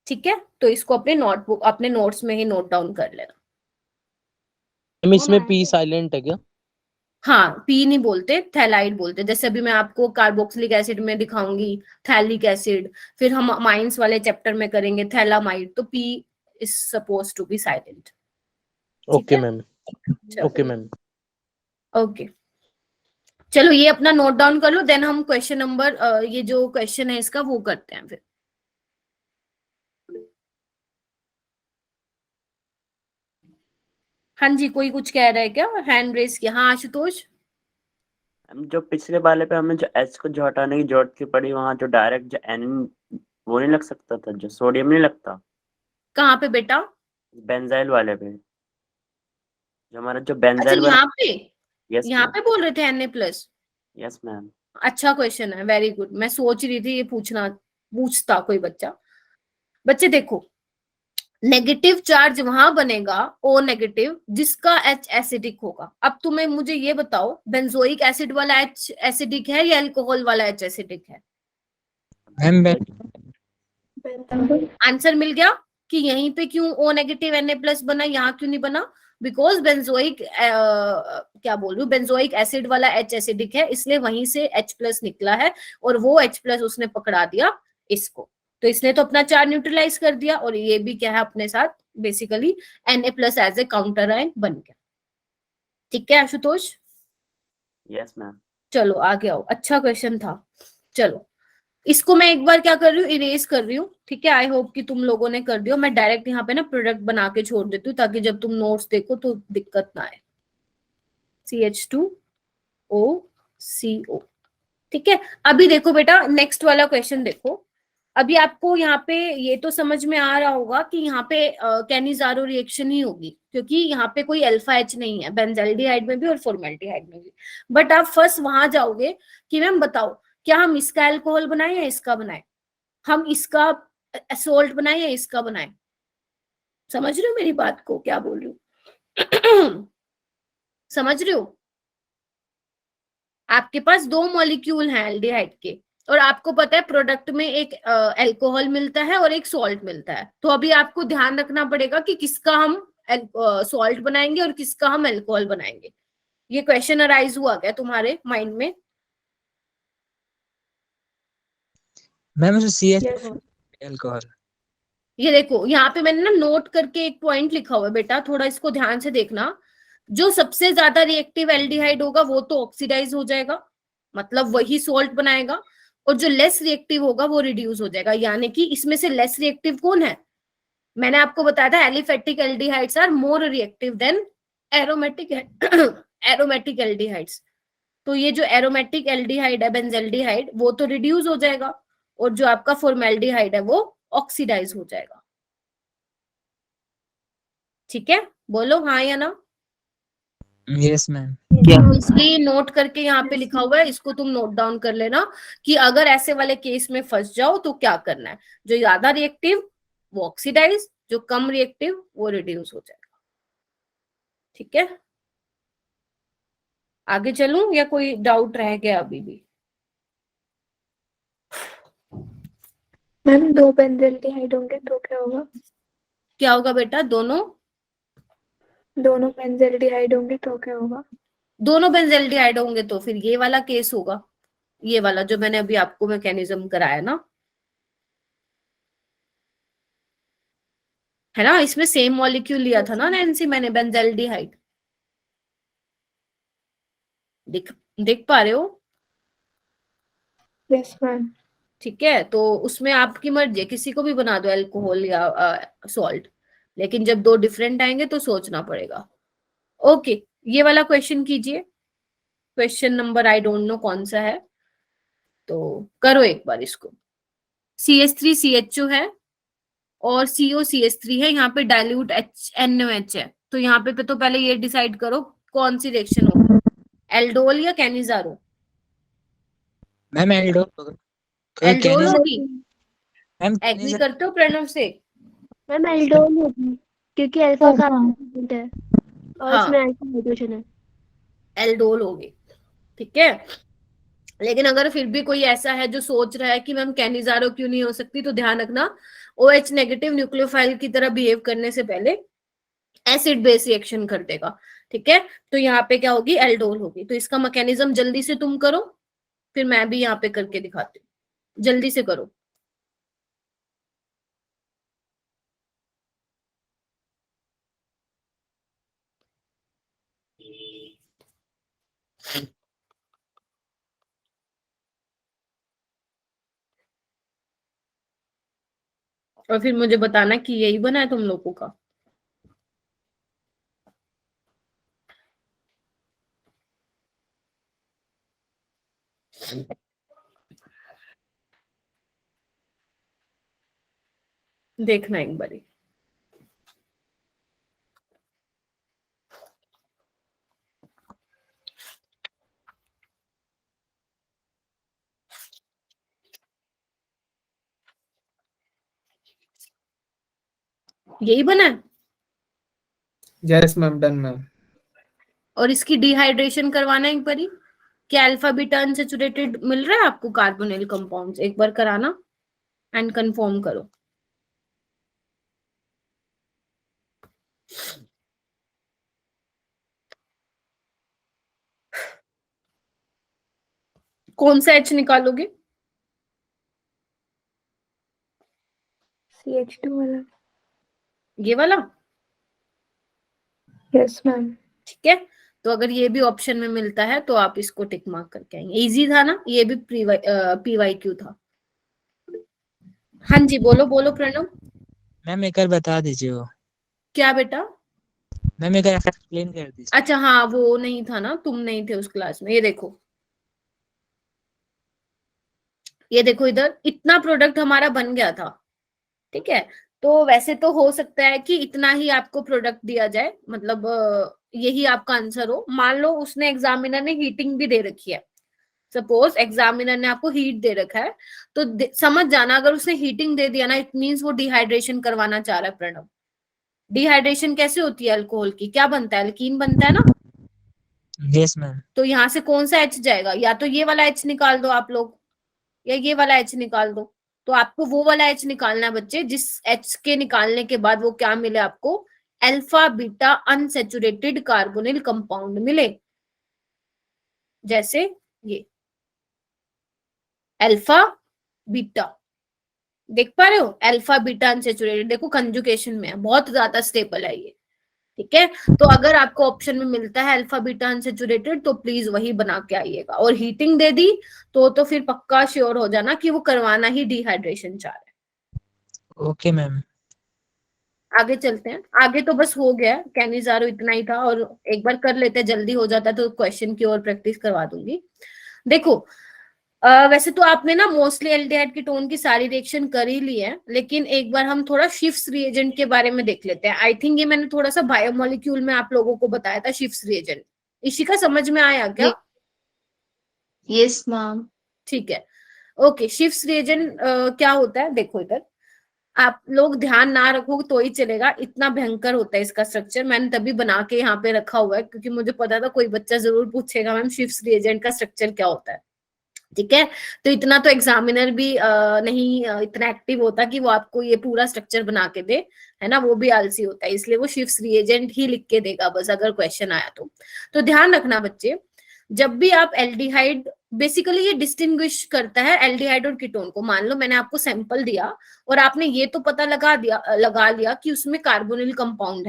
ठीक है, तो इसको अपने नोटबुक, अपने नोट्स में ही नोट डाउन कर लेना। मैम इसमें पी साइलेंट है क्या? हाँ, पी नहीं बोलते, थैलाइड बोलते, जैसे अभी मैं आपको कार्बोक्सिलिक एसिड में दिखाऊंगी थैलिक एसिड, फिर हम माइंस वाले चैप्टर में करेंगे थैलामाइड, तो P is suppose to be silent. Okay ma'am, okay ma'am. Okay, चलो ये अपना नोट डाउन कर लो, देन हम क्वेश्चन नंबर, ये जो क्वेश्चन है इसका वो करते हैं फिर। हाँ जी, कोई कुछ कह रहा है क्या, हैंड रेस किया, हाँ आशुतोष। जो पिछले वाले पे हमें जो एच को जो हटाने की जरूरत की पड़ी, वहां जो डायरेक्ट जो एन वो नहीं लग सकता था, जो सोडियम नहीं लगता। कहाँ पे बेटा? बेंजाइल वाले पे, जो हमारा जो अच्छा बेंजाइल बना। यहाँ पे, यस यहाँ मैम, पे बोल रहे थे Na+। Yes ma'am. अच्छा क्वेश्चन है, वेरी गुड। मैं सोच रही थी ये पूछता कोई बच्चा। बच्चे देखो, नेगेटिव चार्ज वहां बनेगा O नेगेटिव जिसका H एसिडिक होगा। अब तुम्हें मुझे ये बताओ, बेंजोइक एसिड वाला H एसिडिक है या अल्कोहल वाला H एसिडिक है? मैम आंसर मिल गया कि यहीं पे क्यों O नेगेटिव Na+ बना, यहाँ क्यों नहीं बना? बिकॉज बेंजोइक क्या बोल रही हूँ, बेंजोइक एसिड वाला H एसिडिक है, इसलिए वहीं से H+ निकला है और वो H+ उसने पकड़ा दिया इसको, तो इसने तो अपना चार्ज न्यूट्रलाइज कर दिया और ये भी क्या है अपने साथ basically Na+ as a counter ion बन गया। ठीक है आशुतोष? Yes ma'am. चलो आगे आओ, अच्छा क्वेश्चन था। चलो इसको मैं एक बार क्या कर रही हूँ, इरेज कर रही हूँ। ठीक है, आई होप कि तुम लोगों ने कर दियो। मैं डायरेक्ट यहाँ पे ना प्रोडक्ट बना के छोड़ देती हूँ ताकि जब तुम नोट्स देखो तो दिक्कत ना आए। CH2OCO। ठीक है, अभी देखो बेटा नेक्स्ट वाला क्वेश्चन देखो। अभी आपको यहाँ पे ये तो समझ में आ रहा होगा कि यहाँ पे कैनिजारो रिएक्शन ही होगी, क्योंकि यहाँ पे कोई अल्फा H नहीं है, बेंजाल्डिहाइड में भी और फॉर्मेल्डिहाइड में भी। बट आप फर्स्ट वहां जाओगे कि मैम बताओ क्या हम इसका अल्कोहल बनाएं या इसका बनाएं, हम इसका सोल्ट बनाएं या इसका बनाएं। समझ रहे हो मेरी बात को, क्या बोल रही हूँ? समझ रहे हो? आपके पास दो मॉलिक्यूल हैं एल्डिहाइड के और आपको पता है प्रोडक्ट में एक अल्कोहल मिलता है और एक सॉल्ट मिलता है, तो अभी आपको ध्यान रखना पड़ेगा कि किसका हम सॉल्ट बनाएंगे और किसका हम अल्कोहल बनाएंगे। ये क्वेश्चन अराइज हुआ क्या तुम्हारे माइंड में? Ma'am CH alcohol. ये देखो यहाँ पे मैंने ना नोट करके एक पॉइंट लिखा हुआ है बेटा, थोड़ा इसको ध्यान से देखना। जो सबसे ज्यादा रिएक्टिव एल्डिहाइड होगा वो तो ऑक्सीडाइज हो जाएगा, मतलब वही सॉल्ट बनाएगा, और जो लेस रिएक्टिव होगा वो रिड्यूस हो जाएगा। यानी कि इसमें से लेस रिएक्टिव कौन है? मैंने आपको बताया था aliphatic aldehydes are more reactive than aromatic aromatic aldehydes. तो ये जो एरोमेटिक एल्डिहाइड है बेंजल्डिहाइड वो तो रिड्यूस हो जाएगा, और जो आपका फॉर्मेल्डिहाइड है वो ऑक्सीडाइज हो जाएगा। ठीक है, बोलो हाँ या ना। Yes ma'am. इसलिए नोट करके यहाँ पे लिखा हुआ है, इसको तुम नोट डाउन कर लेना कि अगर ऐसे वाले केस में फंस जाओ तो क्या करना है। जो ज्यादा रिएक्टिव वो ऑक्सीडाइज, जो कम रिएक्टिव वो रिड्यूस हो जाएगा। ठीक है, आगे चलूं या कोई डाउट रह गया अभी भी? मैम दो बेंजल्डिहाइड होंगे तो क्या होगा? क्या होगा बेटा? दोनों बेंजल्डिहाइड होंगे तो क्या होगा? दोनों बेंजल्डिहाइड होंगे तो फिर ये वाला केस होगा, ये वाला जो मैंने अभी आपको मैकेनिज्म कराया ना, है ना। इसमें सेम मॉलिक्यूल लिया था ना नैन्सी मैंने, बेंजल्डिहाइड। देख देख पा रहे हो? Yes ma'am. ठीक है, तो उसमें आपकी मर्जी है, किसी को भी बना दो अल्कोहल या सॉल्ट, लेकिन जब दो डिफरेंट आएंगे तो सोचना पड़ेगा। ओके, ये वाला क्वेश्चन कीजिए। Question number I don't know कौन सा है, तो करो एक बार इसको। CH3CHO है और COCH3 है, यहाँ पे डाइल्यूट NOH है, तो यहाँ पे तो पहले ये डिसाइड करो कौन सी रिएक्शन होगी, एल्डोल या कैनिजारो। मैम एल्डोल एल्डोल होगी। मैम एग्री करते हो प्रणव से? मैम एल्डोल होगी क्योंकि अल्फा कार्बोनेट है और हाँ, इसमें अल्फा हाइड्रोजन है। एल्डोल होगी। ठीक है, लेकिन अगर फिर भी कोई ऐसा है जो सोच रहा है कि मैम कैनिजारो क्यों नहीं हो सकती, तो ध्यान रखना OH नेगेटिव न्यूक्लियोफाइल की तरह बिहेव करने से पहले एसिड बेस रिएक्शन कर देगा। ठीक है, तो यहाँ पे क्या होगी? एल्डोल होगी। तो इसका मैकेनिज्म जल्दी से तुम करो, फिर मैं भी यहाँ पे करके दिखाती हूँ, जल्दी से करो। और फिर मुझे बताना कि यही बना है तुम लोगों का। देखना एक बारी। यही बना है। Yes ma'am, done ma'am. और इसकी डिहाइड्रेशन करवाना एक बारी, क्या अल्फा बीटा अनसैचुरेटेड मिल रहा है आपको कार्बोनिल कंपाउंड्स, एक बार कराना एंड कंफर्म करो। कौन सा H निकालोगे? CH2 वाला। ये वाला? Yes ma'am. ठीक है, तो अगर ये भी ऑप्शन में मिलता है तो आप इसको टिक मार्क करके आएंगे। इजी था ना, ये भी PYQ था। हाँ जी, बोलो बोलो प्रणव। मैम एक बार बता दीजिए वो। क्या बेटा? मैम एक बार एक्सप्लेन कर दीजिए। अच्छा हाँ, वो नहीं था ना, तुम नहीं थे उस क्लास में। ये देखो, ये देखो इधर, इतना प्रोडक्ट हमारा बन गया था। ठीक है, तो वैसे तो हो सकता है कि इतना ही आपको प्रोडक्ट दिया जाए, मतलब यही आपका आंसर हो। मान लो उसने, एग्जामिनर ने हीटिंग भी दे रखी है, सपोज एग्जामिनर ने आपको हीट दे रखा है, तो समझ जाना अगर उसने हीटिंग दे दिया ना, इट मीन्स वो डिहाइड्रेशन करवाना चाह रहा है प्रणव। डिहाइड्रेशन कैसे होती है अल्कोहल की? क्या बनता है? एल्कीन बनता है ना। Yes ma'am. तो यहाँ से कौन सा H जाएगा? या तो ये वाला H निकाल दो आप लोग, या ये वाला H निकाल दो। तो आपको वो वाला H निकालना है बच्चे, जिस H के निकालने के बाद वो क्या मिले आपको? Alpha beta unsaturated carbonyl compound मिले। जैसे ये अल्फा बीटा, देख पा रहे हो? अल्फा बीटा अनसैचुरेटेड, देखो कंजुगेशन में है, बहुत ज्यादा स्टेबल है ये। ठीक है, तो अगर आपको ऑप्शन में मिलता है अल्फा बीटा अनसैचुरेटेड तो प्लीज वही बना के आइएगा। और हीटिंग दे दी तो फिर पक्का श्योर हो जाना कि वो करवाना ही डिहाइड्रेशन चाह रहा है। Okay ma'am. आगे चलते हैं, आगे तो बस हो गया, कैनिजारो इतना ही था। और एक बार कर लेते, जल्दी हो जाता तो क्वेश्चन की और प्रैक्टिस करवा दूंगी। देखो वैसे तो आपने ना मोस्टली एल्डिहाइड कीटोन की सारी रिएक्शन कर ही ली है, लेकिन एक बार हम थोड़ा शिफ्ट रिएजेंट के बारे में देख लेते हैं। आई थिंक ये मैंने थोड़ा सा बायोमोलिक्यूल में आप लोगों को बताया था शिफ्ट रिएजेंट। इशिका समझ में आया क्या? Yes ma'am. ठीक है, ओके। शिफ्ट रिएजेंट क्या होता है? देखो इधर, आप लोग ध्यान ना रखो तो ही चलेगा, इतना भयंकर होता है इसका स्ट्रक्चर। मैंने तभी बना के यहाँ पे रखा हुआ है क्योंकि मुझे पता था कोई बच्चा जरूर पूछेगा मैम शिफ्ट रिएजेंट का स्ट्रक्चर क्या होता है। ठीक है, तो इतना तो एग्जामिनर भी नहीं इतना एक्टिव होता कि वो आपको ये पूरा स्ट्रक्चर बना के दे, है ना। वो भी आलसी होता है, इसलिए वो शिफ्ट रिएजेंट ही लिख के देगा बस अगर क्वेश्चन आया तो ध्यान रखना बच्चे, जब भी आप एल्डिहाइड, बेसिकली ये डिस्टिंग्विश करता है एल्डिहाइड और कीटोन को। मान लो मैंने आपको सैंपल दिया और आपने ये तो पता लगा लिया कि उसमें कार्बोनिल कंपाउंड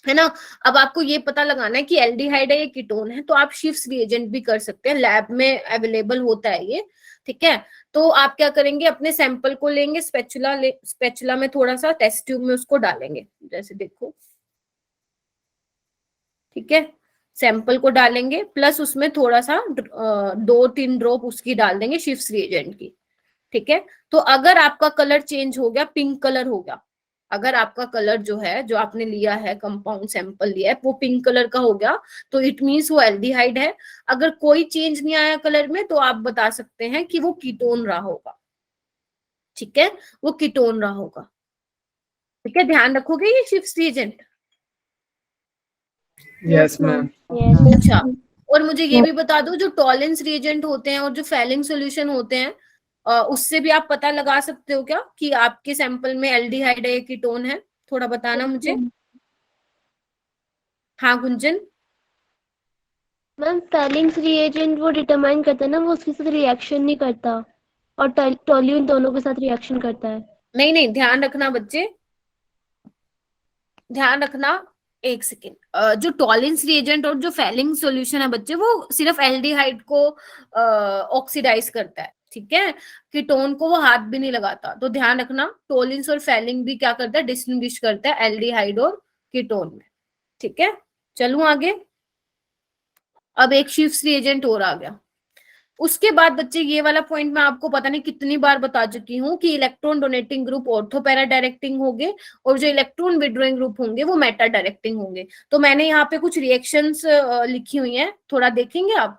है ना। अब आपको ये पता लगाना है कि एल्डिहाइड है या कीटोन है, तो आप शिफ्ट रिएजेंट भी कर सकते हैं, लैब में अवेलेबल होता है ये। ठीक है, तो आप क्या करेंगे, अपने सैंपल को लेंगे, स्पेचुला में थोड़ा सा टेस्ट ट्यूब में उसको डालेंगे, जैसे देखो। ठीक है, सैंपल को डालेंगे प्लस उसमें थोड़ा सा 2-3 ड्रॉप उसकी डाल देंगे शिफ्ट रिएजेंट की। ठीक है, तो अगर आपका कलर चेंज हो गया, पिंक कलर हो गया, अगर आपका कलर जो है, जो आपने लिया है कंपाउंड सैंपल लिया है, वो पिंक कलर का हो गया, तो इट मीन्स वो एल्डिहाइड है। अगर कोई चेंज नहीं आया कलर में तो आप बता सकते हैं कि वो कीटोन रहा होगा। ठीक है, वो कीटोन रहा होगा। ठीक है, ध्यान रखोगे ये शिफ्ट रिएजेंट। Yes ma'am. अच्छा, और मुझे ये भी बता दो, जो टॉलेंस रिएजेंट होते हैं और जो फेलिंग सॉल्यूशन होते हैं, उससे भी आप पता लगा सकते हो क्या कि आपके सैंपल में एल्डिहाइड है कीटोन है? थोड़ा बताना मुझे। हाँ गुंजन। मैम फेलिंग्स रिएजेंट वो डिटरमाइन करता है ना, वो उसके साथ रिएक्शन नहीं करता, और टोल्यूइन दोनों के साथ रिएक्शन करता है। नहीं नहीं, ध्यान रखना बच्चे, ध्यान रखना, एक सेकेंड। जो टॉलेंस रिएजेंट और जो फेलिंग सॉल्यूशन है बच्चे, वो सिर्फ एल्डिहाइड को ऑक्सीडाइज करता है। ठीक है, कीटोन को वो हाथ भी नहीं लगाता। तो ध्यान रखना, टोलिन्स और फेलिंग भी क्या करता है, डिस्टिंग्विश करता है एल्डिहाइड और कीटोन में। ठीक है, चलूं आगे। अब एक शिफ्ट रिएजेंट और आ गया। उसके बाद बच्चे ये वाला पॉइंट मैं आपको पता नहीं कितनी बार बता चुकी हूँ कि electron donating group ortho para directing होंगे और जो इलेक्ट्रॉन विड्रॉइंग ग्रुप होंगे वो मेटा डायरेक्टिंग होंगे। तो मैंने यहाँ पे कुछ रिएक्शंस लिखी हुई हैं, थोड़ा देखेंगे आप।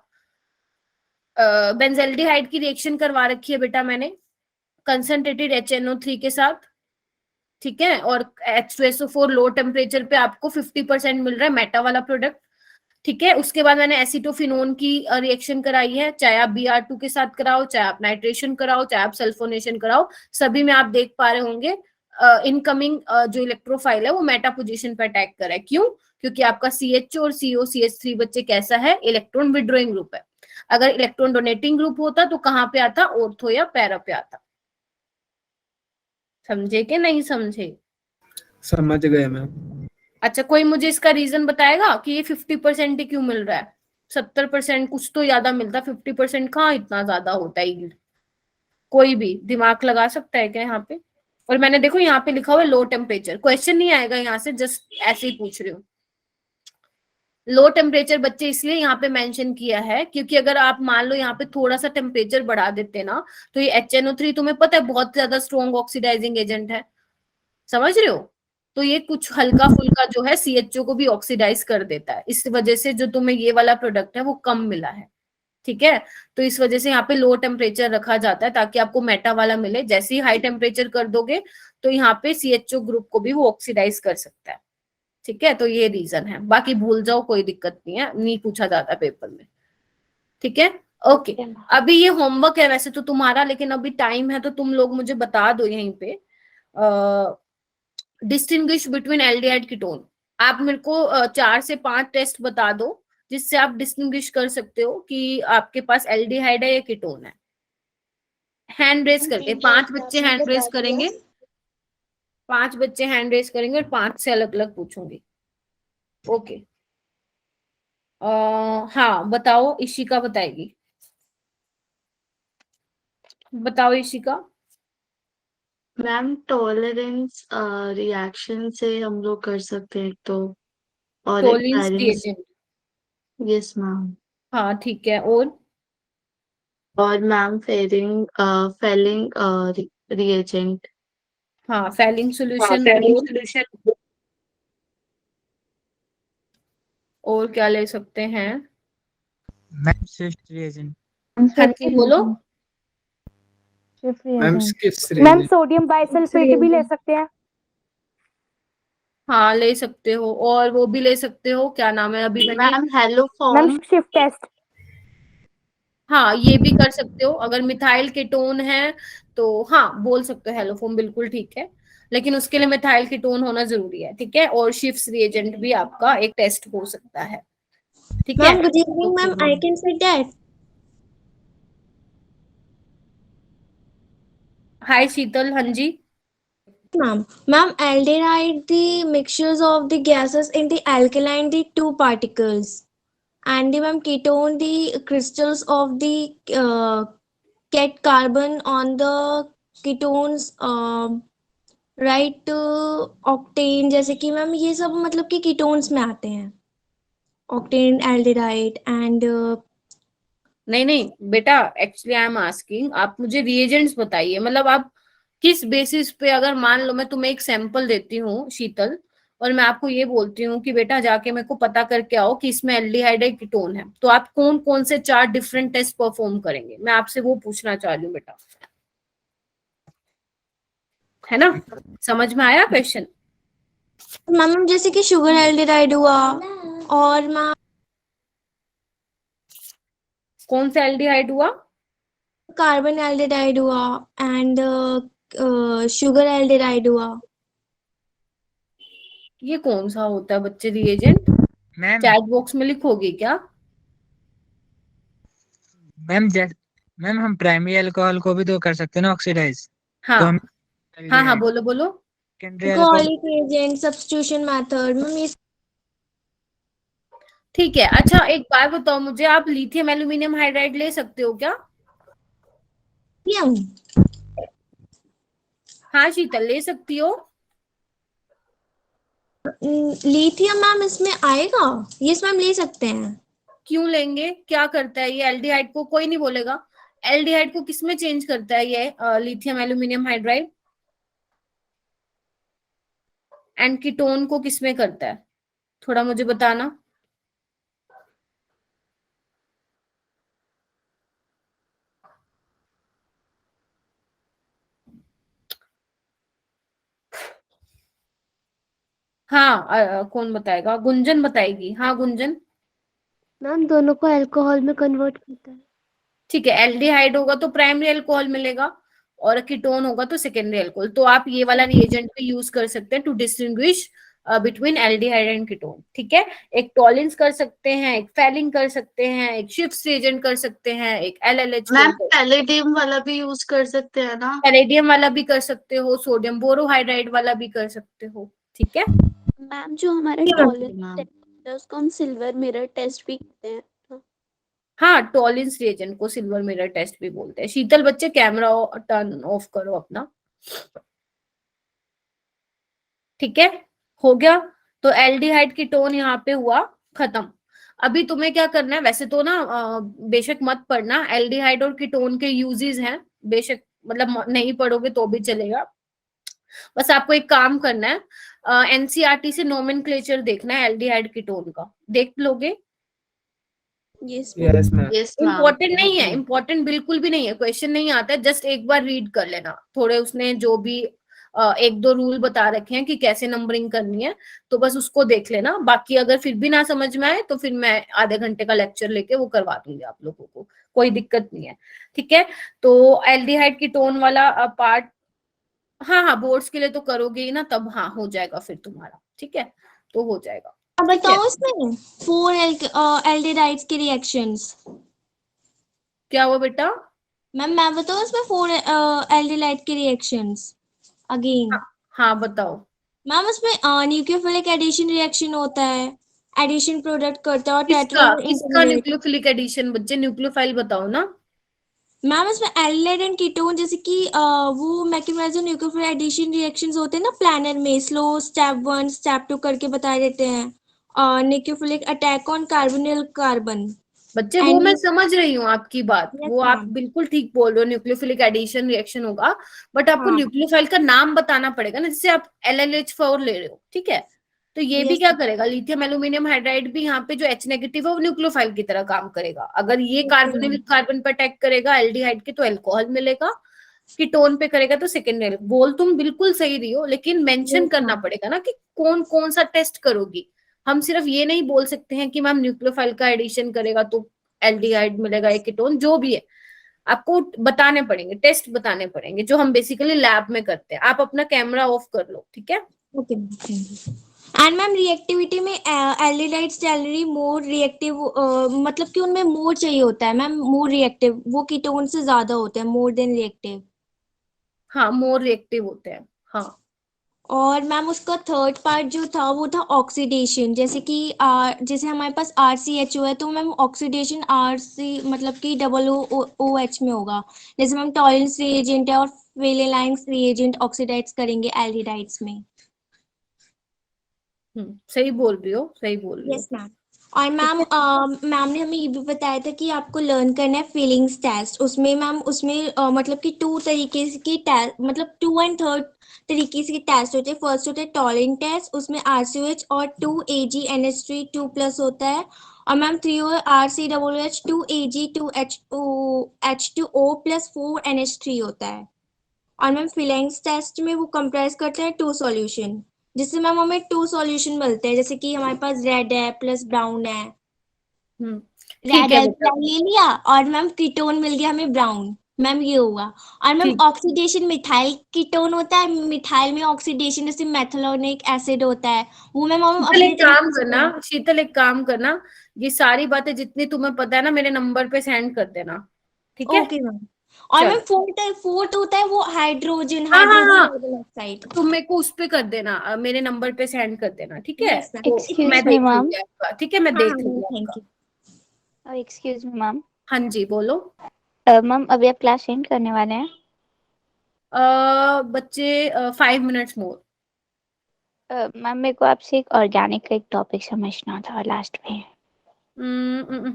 बेंजेल्डिहाइड की रिएक्शन करवा रखी है बेटा मैंने कंसंट्रेटेड HNO3 के साथ। ठीक है, और H2SO4 लो टेम्परेचर पे आपको 50% मिल रहा है मेटा वाला प्रोडक्ट। ठीक है, उसके बाद मैंने एसीटोफिनोन की रिएक्शन कराई है, चाहे आप Br2 के साथ कराओ, चाहे आप नाइट्रेशन कराओ, चाहे आप सल्फोनेशन कराओ, सभी में आप देख पा रहे होंगे इनकमिंग जो इलेक्ट्रोफाइल है वो मेटा पोजीशन पे अटैक कर रहा है। क्यों? क्योंकि आपका CH और CO CH3 बच्चे कैसा है, इलेक्ट्रॉन विड्रॉइंग ग्रुप है। अगर इलेक्ट्रॉन डोनेटिंग ग्रुप होता तो कहाँ पे आता, ऑर्थो या पैरा पे आता। समझे कि नहीं समझे? समझ गए मैम। अच्छा, कोई मुझे इसका रीजन बताएगा कि ये 50% ही क्यों मिल रहा है? 70% कुछ तो ज्यादा मिलता, 50% कहाँ इतना ज्यादा होता है yield? कोई भी दिमाग लगा सकता है क्या यहाँ पे? और मैंने देखो यहाँ पे लिखा हुआ है लो टेम्परेचर, क्वेश्चन नहीं आएगा यहाँ से, जस्ट ऐसे ही पूछ रही हूँ। लो टेम्परेचर बच्चे इसलिए यहाँ पे मेंशन किया है क्योंकि अगर आप मान लो यहाँ पे थोड़ा सा टेम्परेचर बढ़ा देते ना, तो ये HNO3 तुम्हें पता है बहुत ज्यादा स्ट्रॉन्ग ऑक्सीडाइजिंग एजेंट है, समझ रहे हो? तो ये कुछ हल्का फुल्का जो है CHO को भी ऑक्सीडाइज कर देता है, इस वजह से जो तुम्हें ये वाला प्रोडक्ट है वो कम मिला है। ठीक है, तो इस वजह से यहाँ पे लो टेम्परेचर रखा जाता है ताकि आपको मेटा वाला मिले। जैसे ही हाई टेम्परेचर कर दोगे तो यहाँ पे CHO ग्रुप को भी वो ऑक्सीडाइज कर सकता है। ठीक है, तो ये रीजन है, बाकी भूल जाओ, कोई दिक्कत नहीं है, नहीं पूछा जाता पेपर में। ठीक है, ओके। अभी ये होमवर्क है वैसे तो तुम्हारा, लेकिन अभी टाइम है तो तुम लोग मुझे बता दो यहीं पे डिस्टिंग्विश बिटवीन एल्डिहाइड कीटोन। आप मेरे को 4 से 5 टेस्ट बता दो जिससे आप डिस्टिंग्विश कर सकते हो कि आपके पास एल्डिहाइड है या कीटोन है। हैंड रेस करके 5 बच्चे हैंड रेस करेंगे, 5 बच्चे हैंड रेस करेंगे और 5 से अलग अलग पूछूंगी। ओके, हाँ बताओ, इशिका बताएगी। बताओ इशिका। मैम टॉलरेंस रिएक्शन से हम लोग कर सकते हैं तो, और एक tolerance parents. Reagent, yes ma'am. हाँ ठीक है, और मैम फेलिंग रिएजेंट। हाँ फैलिंग हाँ सॉल्यूशन, सेलिंग सोल्यूशन। और क्या ले सकते हैं? Ma'am Swift reagent. हाँ जी बोलो। मैम किस मैम रीजन? सोडियम बाइसल्फेट भी ले सकते हैं। हाँ ले सकते हो, और वो भी ले सकते हो, क्या नाम है अभी मैंने, ma'am hello ma'am form. Shift test. हाँ ये भी कर सकते हो। अगर मिथाइल कीटोन है तो हाँ बोल सकते हो हेलोफोम, बिल्कुल ठीक है, लेकिन उसके लिए मिथाइल कीटोन होना जरूरी है। ठीक है, और शिफ्ट रिएजेंट भी आपका एक टेस्ट हो सकता है। ठीक है, Ma'am, good evening, ma'am. I can say that. हाय शीतल, हाँ जी। Ma'am, aldehyde, the mixtures of the gases in the alkaline, the two particles. And the ma'am ketone, the crystals of the cat carbon on the ketones, right octane, जैसे कि ma'am ये सब मतलब कि ketones में आते हैं, octane, aldehyde and नहीं नहीं बेटा, एक्चुअली आई एम आस्किंग, आप मुझे रिएजेंट्स बताइए, मतलब आप किस बेसिस पे, अगर मान लो मैं तुम्हें एक सैंपल देती हूँ शीतल, और मैं आपको ये बोलती हूँ कि बेटा जाके मेरे को पता करके आओ कि इसमें एल्डिहाइड है कीटोन है, तो आप कौन कौन से 4 डिफरेंट टेस्ट परफॉर्म करेंगे? मैं आपसे वो पूछना चाह रही हूँ बेटा, है ना? समझ में आया क्वेश्चन? मैम जैसे कि शुगर एल्डिहाइड हुआ, और मैम कौन सा एल्डिहाइड हुआ? कार्बन एल्डिहाइड हुआ एंड शुगर एल्डिहाइड हुआ। ये कौन सा होता है बच्चे रिएजेंट? मैम चैट बॉक्स में लिखोगे क्या? मैम मैम हम प्राइमरी अल्कोहल को भी तो कर सकते हैं ना ऑक्सीडाइज, हाँ तो हम हाँ हाँ बोलो बोलो। Secondary alcohol. Alcoholic reagent substitution method ma'am ये ठीक है, अच्छा एक बात बताओ मुझे, आप लिथियम एल्यूमिनियम हाइड्राइड ले सकते हो क्या? लिथियम। हाँ शीतल, ले सकती हो। लिथियम मैम इसमें आएगा, यस मैम ले सकते हैं। क्यों लेंगे, क्या करता है ये एल्डिहाइड को? कोई नहीं बोलेगा। एल्डिहाइड को किसमें चेंज करता है ये lithium aluminium hydride? And ketone को किसमें करता है, थोड़ा मुझे बताना। हाँ कौन बताएगा? गुंजन बताएगी। हाँ गुंजन। मैम दोनों को अल्कोहल में कन्वर्ट करता है। ठीक है, एल्डिहाइड होगा तो प्राइमरी अल्कोहल मिलेगा और कीटोन होगा तो सेकेंडरी अल्कोहल। तो आप ये वाला रिएजेंट भी यूज कर सकते हैं to distinguish between aldehyde and ketone. ठीक है, एक टॉलिन्स कर सकते हैं, एक फैलिंग कर सकते हैं, एक शिफ्ट रिएजेंट कर सकते हैं, एक एलएलएच मैम पैलेडियम वाला भी यूज कर सकते हैं ना? पैलेडियम वाला भी कर सकते हो, सोडियम बोरोहाइड्राइड वाला भी कर सकते हो। ठीक है, मैम जो हमारा मैम। टॉलरेंस टेस्ट है उसको हम सिल्वर मिरर टेस्ट भी कहते हैं। हाँ टॉलिन्स रिएजेंट को सिल्वर मिरर टेस्ट भी बोलते हैं। शीतल बच्चे कैमरा टर्न ऑफ करो अपना। ठीक है, हो गया। तो एल्डिहाइड कीटोन यहाँ पे हुआ खत्म। अभी तुम्हें क्या करना है, वैसे तो ना बेशक मत पढ़ना, एल्डिहाइड और कीटोन के यूजेस हैं, बेशक मतलब नहीं पढ़ोगे तो भी चलेगा। बस आपको एक काम करना है, एनसीईआरटी से नोमेनक्लेचर देखना है एल्डिहाइड कीटोन का, देख लोगे? Yes yes ma'am. Yes ma'am. Important नहीं है, इम्पोर्टेंट बिल्कुल भी नहीं है, क्वेश्चन नहीं आता है, जस्ट एक बार रीड कर लेना। थोड़े उसने जो भी एक दो रूल बता रखे हैं कि कैसे नंबरिंग करनी है, तो बस उसको देख लेना। बाकी अगर फिर भी ना समझ में आए तो फिर मैं आधे घंटे का लेक्चर लेके वो करवा दूंगी आप लोगों को, कोई दिक्कत नहीं है। ठीक है, तो एल्डिहाइड कीटोन वाला पार्ट हाँ बोर्ड्स के लिए तो करोगे ही ना, तब हाँ हो जाएगा फिर तुम्हारा। ठीक है, तो हो जाएगा। बताओ इसमें 4 एल्डिहाइड्स के रिएक्शंस। क्या हुआ बेटा? मैम मैं बताऊँ इसमें 4 एल्डिहाइड के रिएक्शंस अगेन। हाँ बताओ। मैम उसमें न्यूक्लियोफिलिक एडिशन रिएक्शन होता है, एडिशन प्रोडक्ट करता है और किसका टेट्रा किसका न्यूक्लियोफिलिक एडिशन? बच्चे न्यूक्लियोफाइल बताओ ना। मैम उसमें एल्डिहाइड एंड कीटोन जैसे कि वो मैक्रोमैजो न्यूक्लियोफिलिक एडिशन रिएक्शंस होते हैं ना प्लानर में, स्लो स्टेप 1 स्टेप 2 करके बता देते हैं। Nucleophilic attack on carbonyl carbon. बच्चे वो मैं समझ रही हूँ आपकी बात, Yes, वो आप ma'am. बिल्कुल ठीक बोल रहे हो, न्यूक्लियोफिलिक एडिशन रिएक्शन होगा, बट आपको हाँ. न्यूक्लियोफाइल का नाम बताना पड़ेगा ना, जैसे आप LLH4 ले रहे हो। ठीक है, तो ये भी Yes, क्या करेगा, लिथियम एल्यूमिनियम हाइड्राइड भी यहाँ पे जो H नेगेटिव है वो न्यूक्लियोफाइल की तरह काम करेगा। अगर ये कार्बोनिल कार्बन पर अटैक करेगा एल्डिहाइड के तो अल्कोहल मिलेगा, कीटोन पे करेगा तो सेकेंडरी। बोल तुम बिल्कुल सही रही हो, लेकिन मेंशन Yes, करना ma'am. पड़ेगा ना कि कौन कौन सा टेस्ट करोगी। हम सिर्फ ये नहीं बोल सकते हैं कि मैम न्यूक्लियोफाइल का एडिशन करेगा तो एल्डिहाइड मिलेगा, एक कीटोन जो भी है आपको बताने पड़ेंगे, टेस्ट बताने पड़ेंगे, जो हम बेसिकली लैब में करते हैं। आप अपना कैमरा ऑफ कर लो। ठीक है, Okay, ma'am. Thank you. And ma'am reactivity में एल्डिहाइड्स जनरली मोर रिएक्टिव, मतलब कि उनमें मोर चाहिए होता है मैम, मोर रिएक्टिव, वो कीटोन से ज्यादा होते हैं, मोर देन रिएक्टिव। हाँ मोर रिएक्टिव होते हैं। हाँ और मैम उसका थर्ड पार्ट जो था वो था ऑक्सीडेशन, जैसे कि जैसे हमारे पास RCHO है तो मैम ऑक्सीडेशन RC मतलब कि OOH में होगा। जैसे मैम टॉलरेंस रिएजेंट है और वेलेनाइन्स रिएजेंट ऑक्सीडाइज करेंगे एल्डिहाइड्स में। सही बोल रही हो, सही बोल रही हो। Yes ma'am. और मैम मैम ने हमें ये भी बताया था कि आपको लर्न करना है फीलिंग्स टेस्ट। उसमें मैम उसमें मतलब कि 2 तरीके की टेस्ट, मतलब 2 एंड 3 तरीके से टेस्ट होते हैं। फर्स्ट होता है टॉलरेंस टेस्ट, उसमें RCOH और 2 AgNH3 2+ होता है। और ma'am 3 RCOOH 2 Ag 2 H2O + 4 NH3 होता है। और मैम फीलिंग्स टेस्ट में वो कंप्राइज करते हैं 2 सॉल्यूशन, जिससे मैम हमें 2 सॉल्यूशन मिलते हैं, जैसे कि हमारे पास रेड है प्लस ब्राउन है। ठीक रेड है एल्कोहल बेटा, ले लिया और मैम कीटोन मिल गया हमें ब्राउन। मैम ये हुआ। और मैम ठीक। ऑक्सीडेशन मिथाइल कीटोन होता है, मिथाइल में ऑक्सीडेशन जैसे मेथनोलिक एसिड होता है, वो मैम हम शीतल अपने एक काम तरीके से करना, शीतल एक काम करना, ये सारी बातें जितनी तुम्हें पता है ना मेरे नंबर पे सेंड कर देना। ठीक है, ओके मैम। और मैम चल। फोर्थ होता है वो हाइड्रोजन हाँ कार्बन ऑक्साइड। तुम मेरे को उस पे कर देना, मेरे नंबर पे सेंड कर देना। ठीक है, यस मैम। तो Excuse मैं me, देख ma'am. लूंगी आपका। ठीक है, मैं देख लूंगी थैंक आपका। यू। Excuse me ma'am. हाँ जी बोलो। मैम अभी आप क्लास एंड करने वाले हैं? बच्चे 5 मिनट्स मोर। मैम मेरे को आपसे एक ऑर्गेनिक का एक टॉपिक समझना था लास्ट में।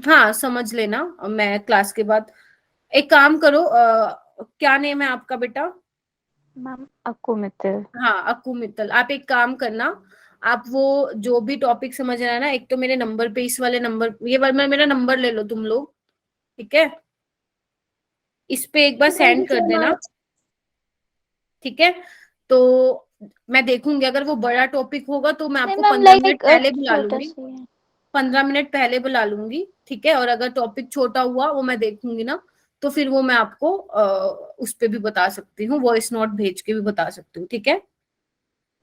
हाँ समझ लेना, मैं क्लास के बाद। एक काम करो, क्या नेम है आपका बेटा? मैम अक्कू मित्तल। हाँ अक्कू मित्तल। आप एक काम करना, आप वो जो भी टॉपिक समझ रहा है ना, एक तो मेरे नंबर पे, इस वाले नंबर, ये वाला मेरा नंबर ले लो तुम लोग। ठीक है, इस पे एक बार सेंड कर देना। ठीक है, तो मैं देखूंगी, अगर वो बड़ा टॉपिक होगा तो मैं आपको मैम 15 लाइक मिनट पहले बुला छोटा लूंगी, सा है। 15 मिनट पहले बुला लूंगी, ठीक है। और अगर टॉपिक छोटा हुआ वो मैं देखूंगी ना, तो फिर वो मैं आपको उस पे भी बता सकती हूँ, वॉइस नोट भेज के भी बता सकती हूँ, ठीक है।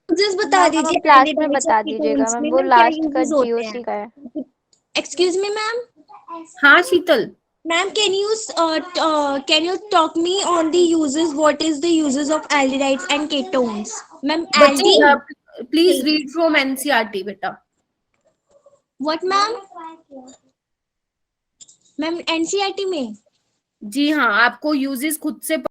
जस्ट बता मैम दीजिए अब क्लास में एल्डेराइड्स बता और दीजिएगा कीटोन्स मैम, में वो ना क्या लास्ट का यूजेस होते जीओसी का है। हैं। एक्सक्यूज मी मैम, हाँ शीतल, ma'am can you talk me on the uses, what is the uses of aldehydes and ketones? Ma'am बच्चे aldene, please read from NCERT बेटा। what ma'am? मैम एनसीईआरटी में जी हाँ, आपको यूजेस खुद से